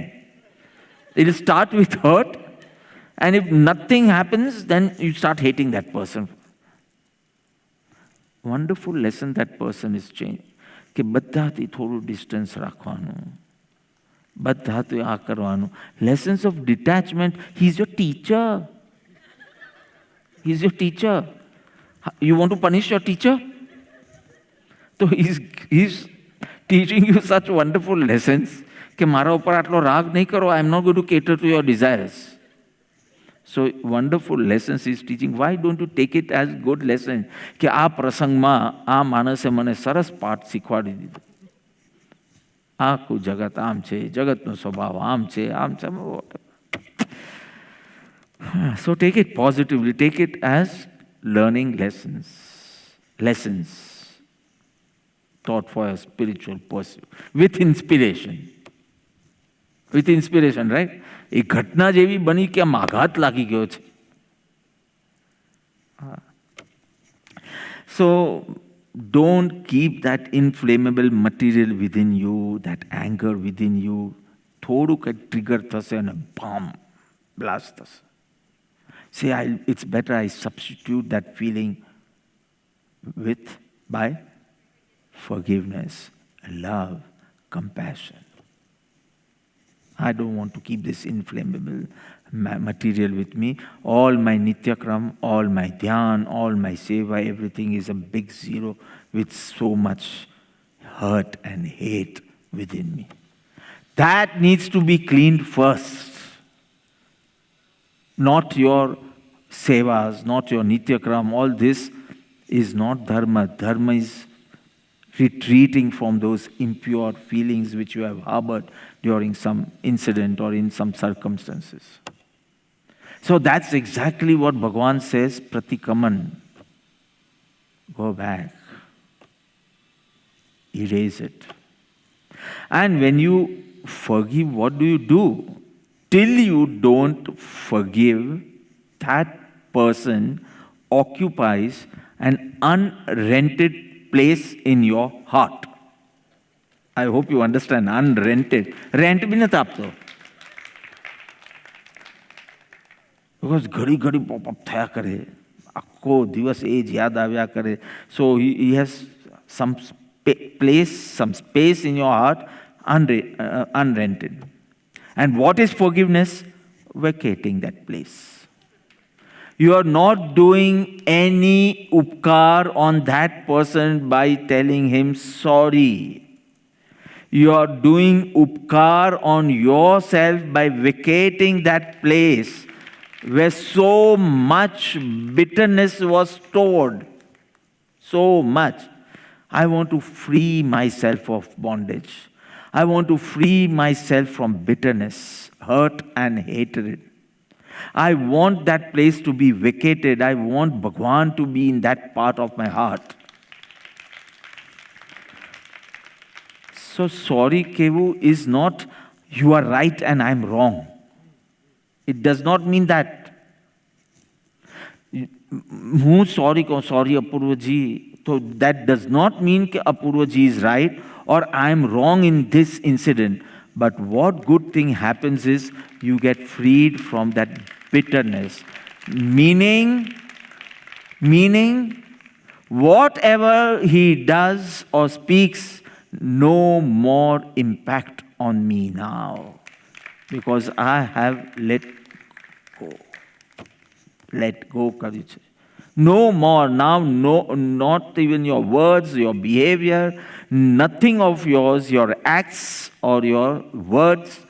It will start with hurt, and if nothing happens, then you start hating that person. Wonderful lesson that person is changed. કે બધાથી થોડું ડિસ્ટન્સ રાખવાનું, બધાથી આ કરવાનું. Lessons of detachment. He is your teacher. He is your teacher. You want to punish your teacher? તો he is teaching you such wonderful lessons કે મારા ઉપર આટલો રાગ નહીં કરો. I am not going to cater to your desires. So wonderful lessons is teaching. Why don't you take it as good lesson? કે આ પ્રસંગમાં આ માણસે મને સરસ પાઠ શીખવાડી દીધો. આખું જગત આમ છે, જગતનો સ્વભાવ આમ છે, આમ છે. So take it positively. Take it as learning lessons. Lessons taught for a spiritual pursuit. With inspiration. With inspiration, right? એ ઘટના જેવી બની કે આમ આઘાત લાગી ગયો છે. So don't keep that inflammable material within you, that anger within you. થોડું કંઈક ટ્રિગર થશે અને બામ બ્લાસ્ટ થશે. Say, it's better I substitute that feeling by forgiveness, love, compassion. I don't want to keep this inflammable material with me. All my nityakram, all my dhyan, all my seva, everything is a big zero with so much hurt and hate within me. That needs to be cleaned first. Not your sevas, not your nityakram. All this is not dharma. Dharma is retreating from those impure feelings which you have harbored during some incident or in some circumstances. So that's exactly what Bhagavan says, Pratikaman. Go back. Erase it. And when you forgive, what do? Till you don't forgive, that person occupies an unrented place in your heart. I hope you understand. Unrented. Rent भी नहीं आपको. Because घड़ी घड़ी pop up थया करे, आखो दिवस as याद आव्या करे. So he has some space in your heart unrented. And what is forgiveness? Vacating that place. You are not doing any upkar on that person by telling him sorry. You are doing upkar on yourself by vacating that place where so much bitterness was stored. So much. I want to free myself of bondage. I want to free myself from bitterness, hurt and hatred. I want that place to be vacated. I want Bhagwan to be in that part of my heart. So sorry Kevu is not you are right and I am wrong. It does not mean that. હું sorry કહું, sorry Apurvaji, so that does not mean that Apurvaji is right or I am wrong in this incident. But what good thing happens is you get freed from that bitterness. Meaning, whatever he does or speaks, no more impact on me now. Because I have let go. Let go કર્યું છે. No more now, no, not even your words, your behavior, nothing of yours, your acts or your words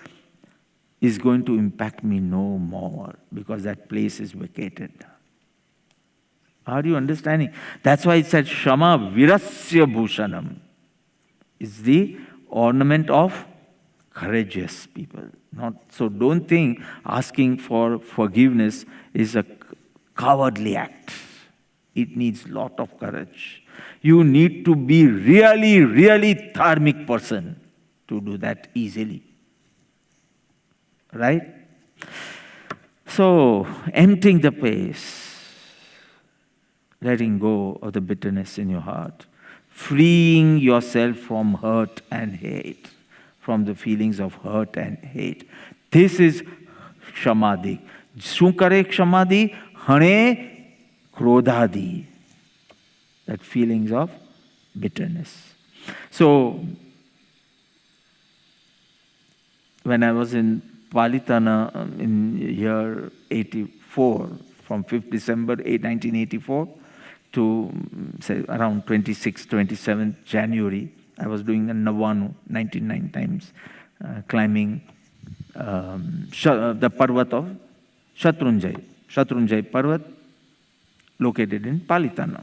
is going to impact me no more because that place is vacated. Are you understanding? That's why it said Shama Virasya Bhushanam. It's the ornament of courageous people. So don't think asking for forgiveness is a cowardly act. It needs a lot of courage. You need to be really, really dharmic person to do that easily. Right? So, emptying the place, letting go of the bitterness in your heart, freeing yourself from hurt and hate, from the feelings of hurt and hate. This is Kshamadhi. શું કરે ક્ષમાદિ? હણે ક્રોધાદિ. That feelings of bitterness. So, when I was in Palitana in year 84, from 5th December 1984 to say around 26th, 27th January, I was doing the Navanu 99 times, climbing the Parvat of Shatrunjay. Shatrunjay Parvat, located in Palitana.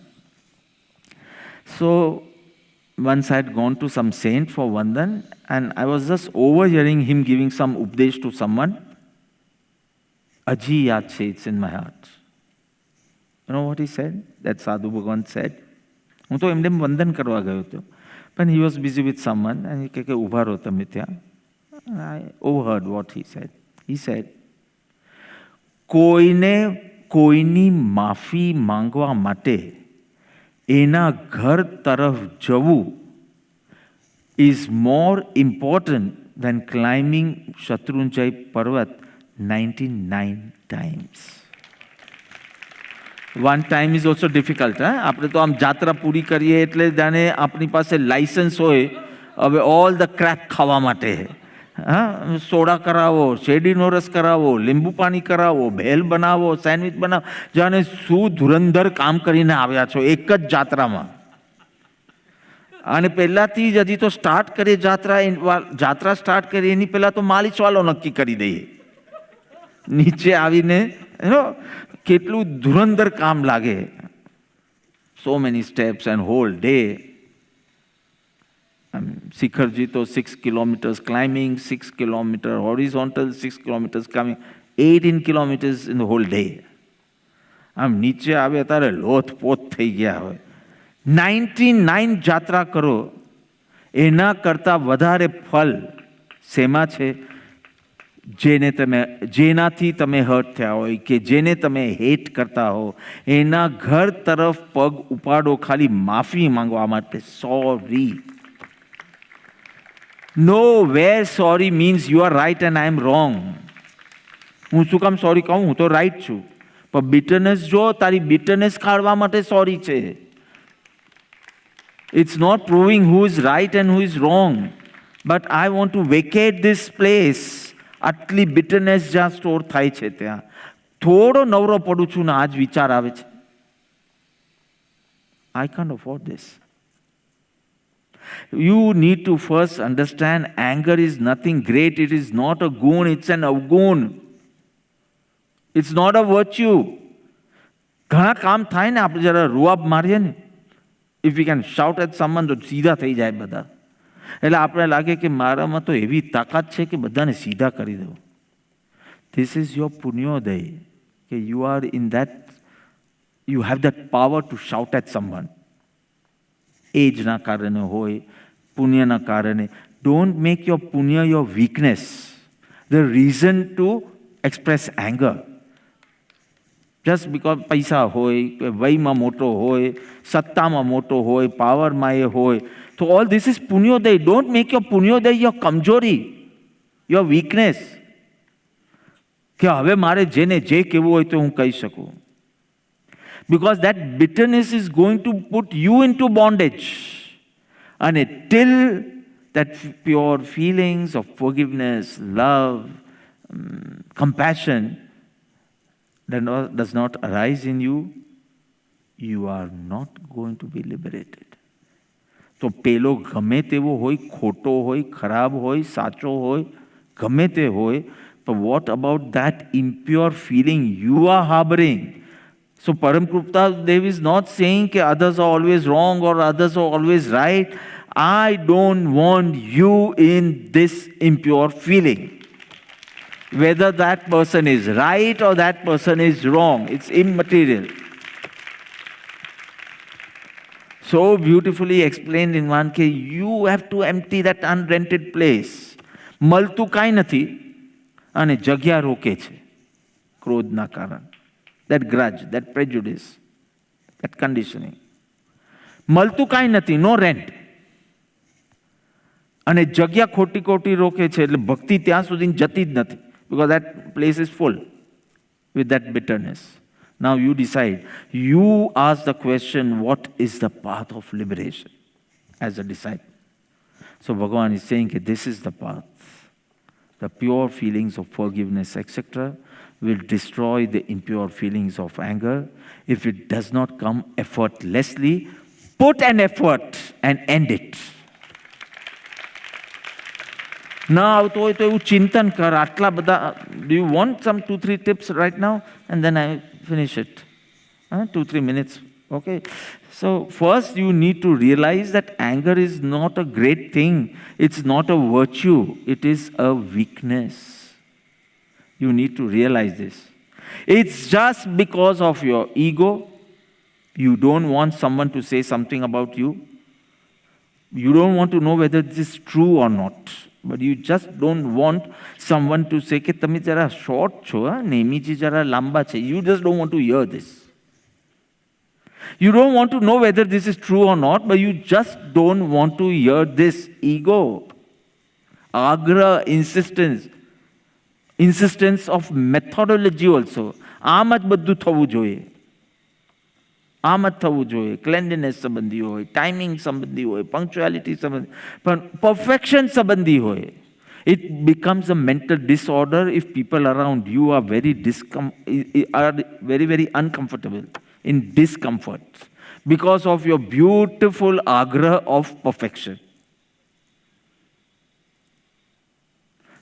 So, once I had gone to some saint for Vandan, and I was just overhearing him giving some updesh to someone. Aji yaad che, it's in my heart. You know what he said? That Sadhu Bhagwan said. હું તો એમને વંદન કરવા ગયો હતો. But he was busy with someone, and he કહે કે ઉભા રહો તમે ત્યાં. I overheard what he said. He said, કોઈની માફી માંગવા માટે એના ઘર તરફ જવું is more important than climbing Shatrunjay Parvat 99 times. One time is also difficult. આપણે તો આમ જાત્રા પૂરી કરીએ એટલે જાણે આપણી પાસે લાયસન્સ હોય હવે ઓલ ધ ક્રેપ ખાવા માટે. સોડા કરાવો, શેરડીનો રસ કરાવો, લીંબુ પાણી કરાવો, ભેલ બનાવો, સેન્ડવિચ બનાવો, જાણે શું ધુરંધર કામ કરીને આવ્યા છો એક જ જાત્રામાં. અને પહેલાથી જ હજી તો સ્ટાર્ટ કરીએ જાત્રા સ્ટાર્ટ કરીએ એની પહેલાં તો માલિશવાળો નક્કી કરી દઈએ. નીચે આવીને કેટલું ધુરંધર કામ લાગે. So many steps and whole day. Sikharji to 6 kilometers climbing, 6 kilometers horizontal, 6 kilometers coming, 18 kilometers in the whole day. આમ નીચે આવે ત્યારે લોથપોથ થઈ ગયા હોય. 99 જાત્રા કરો એના કરતાં વધારે ફલ શેમાં છે? જેનાથી તમે હર્ટ થયા હોય કે જેને તમે હેટ કરતા હો એના ઘર તરફ પગ ઉપાડો ખાલી માફી માંગવા માટે. Sorry. No, where sorry means you are right and I am wrong. હું શું કામ સોરી કહું? હું તો રાઈટ છું. પણ bitterness જો તારી bitterness કાઢવા માટે સોરી છે. It's not proving who is right and who is wrong. But I want to vacate this place. આટલી bitterness જ્યાં સ્ટોર થાય છે ત્યાં થોડો નવરો પડું છું ને આજ વિચાર આવે છે. I can't afford this. You need to first understand anger is nothing great. It is not a goon, it's an avgoon. It's not a virtue. ઘણા કામ થાય ને આપણે જરા રૂઆબ મારીએ ને, if we can shout at someone તો સીધા થઈ જાય બધા. એટલે આપણે લાગે કે મારામાં તો એવી તાકાત છે કે બધાને સીધા કરી દઉં. This is your પુણ્યોદય કે you are in that, you have that power to shout at someone. એજના કારણે હોય, પુણ્યના કારણે. Don't make your punya your weakness, the reason to express anger. Just because પૈસા હોય, વયમાં મોટો હોય, સત્તામાં મોટો હોય, પાવરમાં એ હોય. So all this is punyodaya. Don't make your punyodaya your kamjori, your weakness. કે હવે મારે જેને જે કહેવું હોય તો હું કહી શકું. Because that bitterness is going to put you into bondage. And till that pure feelings of forgiveness, love, compassion does not arise in you, you are not going to be liberated. તો પેલો ગમે તેવો હોય, ખોટો હોય, ખરાબ હોય, સાચો હોય, ગમે તે હોય, but what about that impure feeling you are harboring? So Param Krupta Dev is not saying that others are always wrong or others are always right. I don't want you in this impure feeling. Whether that person is right or that person is wrong, it's immaterial. So beautifully explained in one case, you have to empty that unrented place. મળતું કાંઈ નથી અને જગ્યા રોકે છે ક્રોધના કારણે. That grudge, that prejudice, that conditioning. મળતું કાંઈ નથી, no rent. અને જગ્યા ખોટી રોકે છે એટલે ભક્તિ ત્યાં સુધી જતી જ નથી. Because that place is full with that bitterness. Now you decide. You ask the question, what is the path of liberation? as a disciple. So Bhagavan is saying that this is the path. The pure feelings of forgiveness, etc., will destroy the impure feelings of anger. If it does not come effortlessly, put an effort and end it. Now, do you want some 2-3 tips right now? And then I finish it. 2-3 minutes. Okay. So first you need to realize that anger is not a great thing. It's not a virtue. It is a weakness. You need to realize this. It's just because of your ego. You don't want someone to say something about you. You don't want to know whether this is true or not. But you just don't want someone to say, "Ke tame jara short cho, Nemiji jara lamba che." You just don't want to hear this. You don't want to know whether this is true or not, but you just don't want to hear this. Ego, agra, insistence of methodology also. Amat baddu thavu joye. Amat thavu joye. Cleanliness sabandhi hoy, timing sabandhi hoy, punctuality sabandhi, but perfection sabandhi hoy. It becomes a mental disorder if people around you are very uncomfortable, in discomfort, because of your beautiful agra of perfection.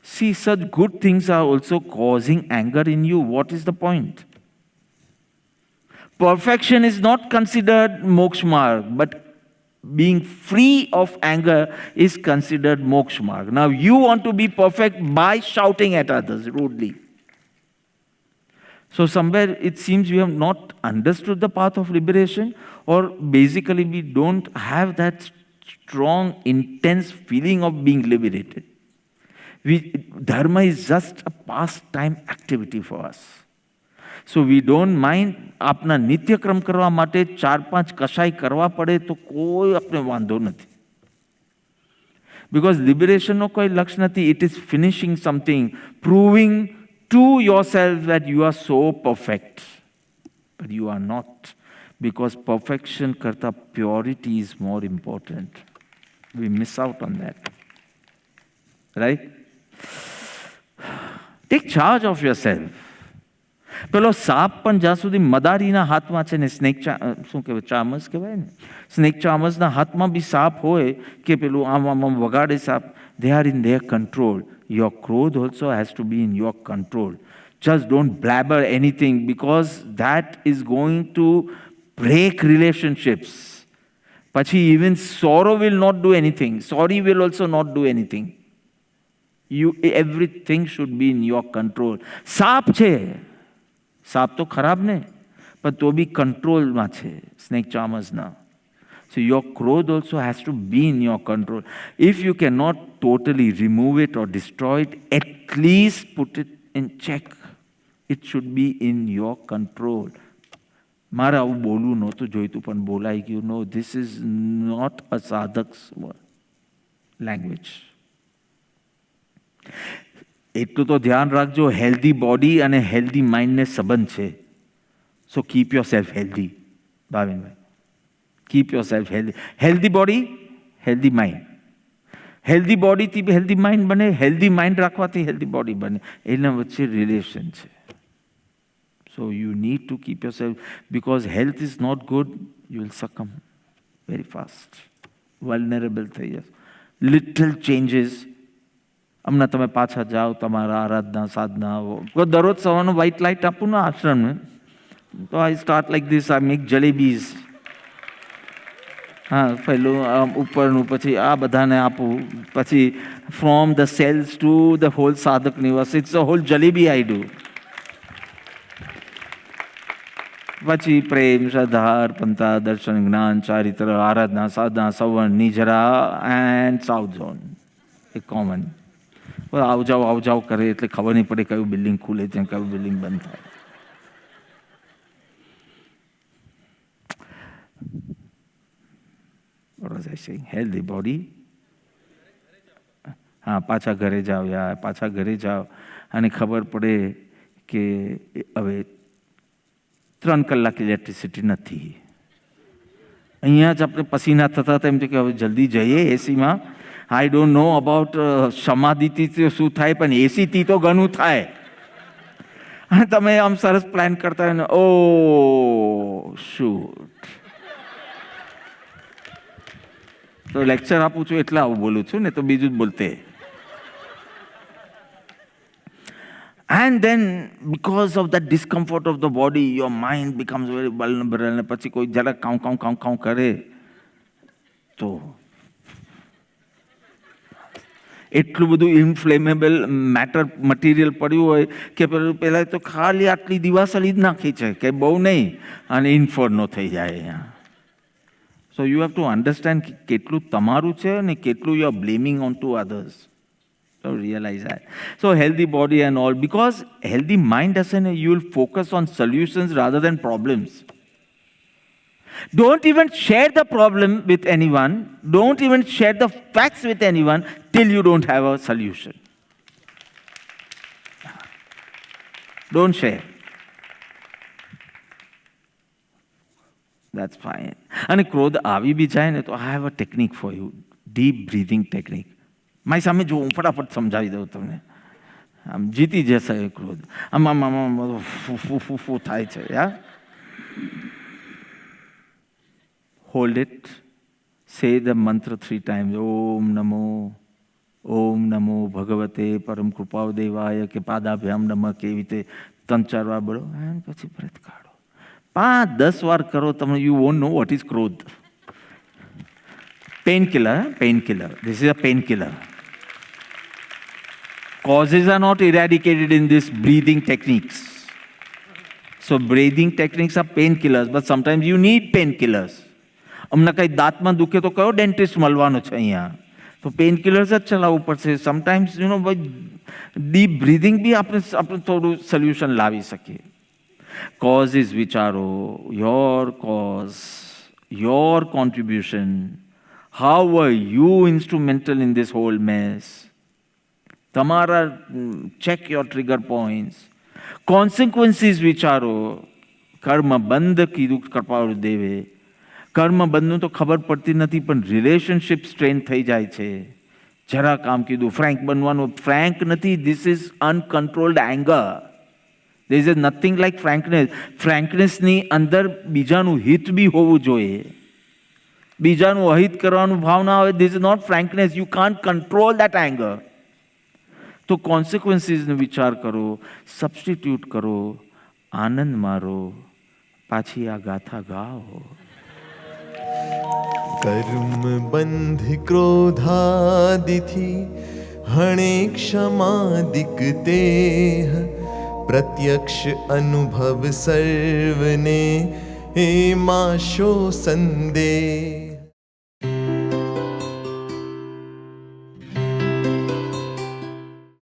See, such good things are also causing anger in you. What is the point? Perfection is not considered moksha marg, but being free of anger is considered moksha marg. Now you want to be perfect by shouting at others rudely. So somewhere it seems we have not understood the path of liberation, or basically we don't have that strong, intense feeling of being liberated. Dharma is just a pastime activity for us. So we don't mind આપના નિત્યક્રમ કરવા માટે 4-5 કશાય કરવા પડે તો કોઈ આપણે વાંધો નથી. Because liberation નો કોઈ લક્ષ્ય નથી. It is finishing something, proving to yourself that you are so perfect. But you are not. Because perfection karta purity is more important. We miss out on that. Right? Take charge of yourself. પેલો સાપ પણ જ્યાં સુધી મદારીના હાથમાં છે ને, snake શું કહેવાય, ચામસ કહેવાય ને, સ્નેક ચામસના હાથમાં બી સાપ હોય કે પેલું આમ વગાડે સાપ, they are in their control. Your ક્રોધ also has to be in your control. Just don't blabber anything, because that is going to break relationships. પછી even sorrow will not do anything. Sorry will also not do anything. Everything should be in your control. સાપ છે, સાપ તો ખરાબ ને, પણ તો બી કંટ્રોલમાં છે સ્નેક ચામસના. So your ક્રોધ also has to be in your control. If you cannot totally remove it or destroy it, at least put it in check. It should be in your control. મારે આવું બોલવું નહોતું જોઈતું પણ બોલાઈ ગયું. No, this is not a sadhak's language. એટલું તો ધ્યાન રાખજો, હેલ્ધી બોડી અને હેલ્ધી માઇન્ડને સંબંધ છે. So keep your self healthy, Bhavinbhai. Keep your self healthy. Healthy body, healthy mind. Healthy બોડીથી હેલ્ધી માઇન્ડ બને, હેલ્ધી માઇન્ડ રાખવાથી હેલ્ધી બોડી બને. એના વચ્ચે રિલેશન છે. So you need to keep your self, because health is not good, you will succumb very fast. Vulnerable થઈ જશે. Little changes. હમણાં તમે પાછા જાઓ તમારા આરાધના સાધના, દરરોજ સવારનું વ્હાઇટ લાઇટ આપું ને આશ્રમને, તો I start like this, I make jalebis. હા, પહેલું ઉપરનું, પછી આ બધાને આપું, પછી from the cells to the hall Sadhak Nivas, it's a whole jalebi I do. પછી પ્રેમ, શ્રદ્ધા, અર્પણતા, દર્શન, જ્ઞાન, ચારિત્ર, આરાધના, સાધના, સવર્ણ, નિજરા એન્ડ સાઉથ ઝોન. એ કોમન. આવ જાવ કરે એટલે ખબર નહીં પડે કયું બિલ્ડિંગ ખુલે છે, કયું બિલ્ડિંગ બંધ થાય. What was I saying? Healthy body. હા, પાછા ઘરે જાઓ યાર, પાછા ઘરે જાઓ અને ખબર પડે કે હવે 3 કલાક ઇલેક્ટ્રિસિટી નથી. અહીંયા જ આપણે પસીના થતા હતા એમ કે હવે જલ્દી જઈએ એસીમાં. આઈ ડોન્ટ નો અબાઉટ સમાધિથી શું થાય, પણ એસીથી તો ઘણું થાય. અને તમે આમ સરસ પ્લાન કરતા હોય ને, ઓ શૂટ. તો લેક્ચર આપું છું એટલે આવું બોલું છું, ને તો બીજું જ બોલતે. And then because of that discomfort of the body, your mind becomes very vulnerable. અને પછી કોઈ જરા કાઉ કરે તો એટલું બધું ઇન્ફ્લેમેબલ મટીરિયલ પડ્યું હોય કે પહેલાં તો ખાલી આટલી દિવાસળી જ નાખી છે કે બહુ નહીં, અને ઇન્ફર્નો થઈ જાય અહીંયા. So you have to understand કેટલું તમારું છે અને કેટલું you are blaming on two others. So realize that. So healthy body and all, because healthy mind doesn't, you will focus on solutions rather than problems. Don't even share the problem with anyone. Don't even share the facts with anyone till you don't have a solution. Don't share. That's fine. અને ક્રોધ આવી બી જાય ને તો I have a technique for you. Deep breathing technique. મારી સામે જો હું ફટાફટ સમજાવી દઉં તમને. આમ જીતી જશે એ ક્રોધ. આમ ફૂ થાય છે. યા હોલ્ડ ઇટ. સે ધ મંત્ર 3 times. ઓમ નમો ભગવતે પરમ કૃપાદેવાય કે પાદાભ્યામ નમઃ, કેવી રીતે 3-4 વાર બોલો, અને પછી બ્રેથ કાઢો. 5-10 વાર કરો તમે, you want know what is ક્રોધ. Painkiller. This is a painkiller. Causes are not eradicated in this breathing techniques. So breathing techniques are painkillers, but sometimes you need painkillers. અમને કંઈ દાંતમાં દુખે તો કયો ડેન્ટિસ્ટ મળવાનો છે અહીંયા? તો પેનકિલર્સ જ ચલાવવું પડશે. Sometimes you know deep breathing બી આપણે થોડું સોલ્યુશન લાવી શકીએ. કોઝિસ વિચારો, your cause, your contribution. How were you instrumental in this whole mess? તમારા check your trigger points. Consequences વિચારો. કર્મ બંધ કીધું કૃપાળુદેવે. કર્મ બંધનું તો ખબર પડતી નથી, પણ રિલેશનશિપ સ્ટ્રેન થઈ જાય છે. જરા કામ કીધું ફ્રેન્ક બનવાનું. ફ્રેન્ક નથી, this is uncontrolled anger. There is nothing like frankness. ફ્રેન્કનેસની અંદર બીજાનું હિત બી હોવું જોઈએ. બીજાનું અહિત કરવાનું ભાવના હોય, this is not frankness. You can't control that anger. તો કોન્સિક્વન્સીસનો વિચાર કરો, સબસ્ટિટ્યૂટ કરો, આનંદ મારો, પાછી આ ગાથા ગાઓ. કર્મ બંધ ક્રોધાદિથી હણે ક્ષમાદિક તેહ, પ્રત્યક્ષ અનુભવ સર્વને એમાં શો સંદેહ.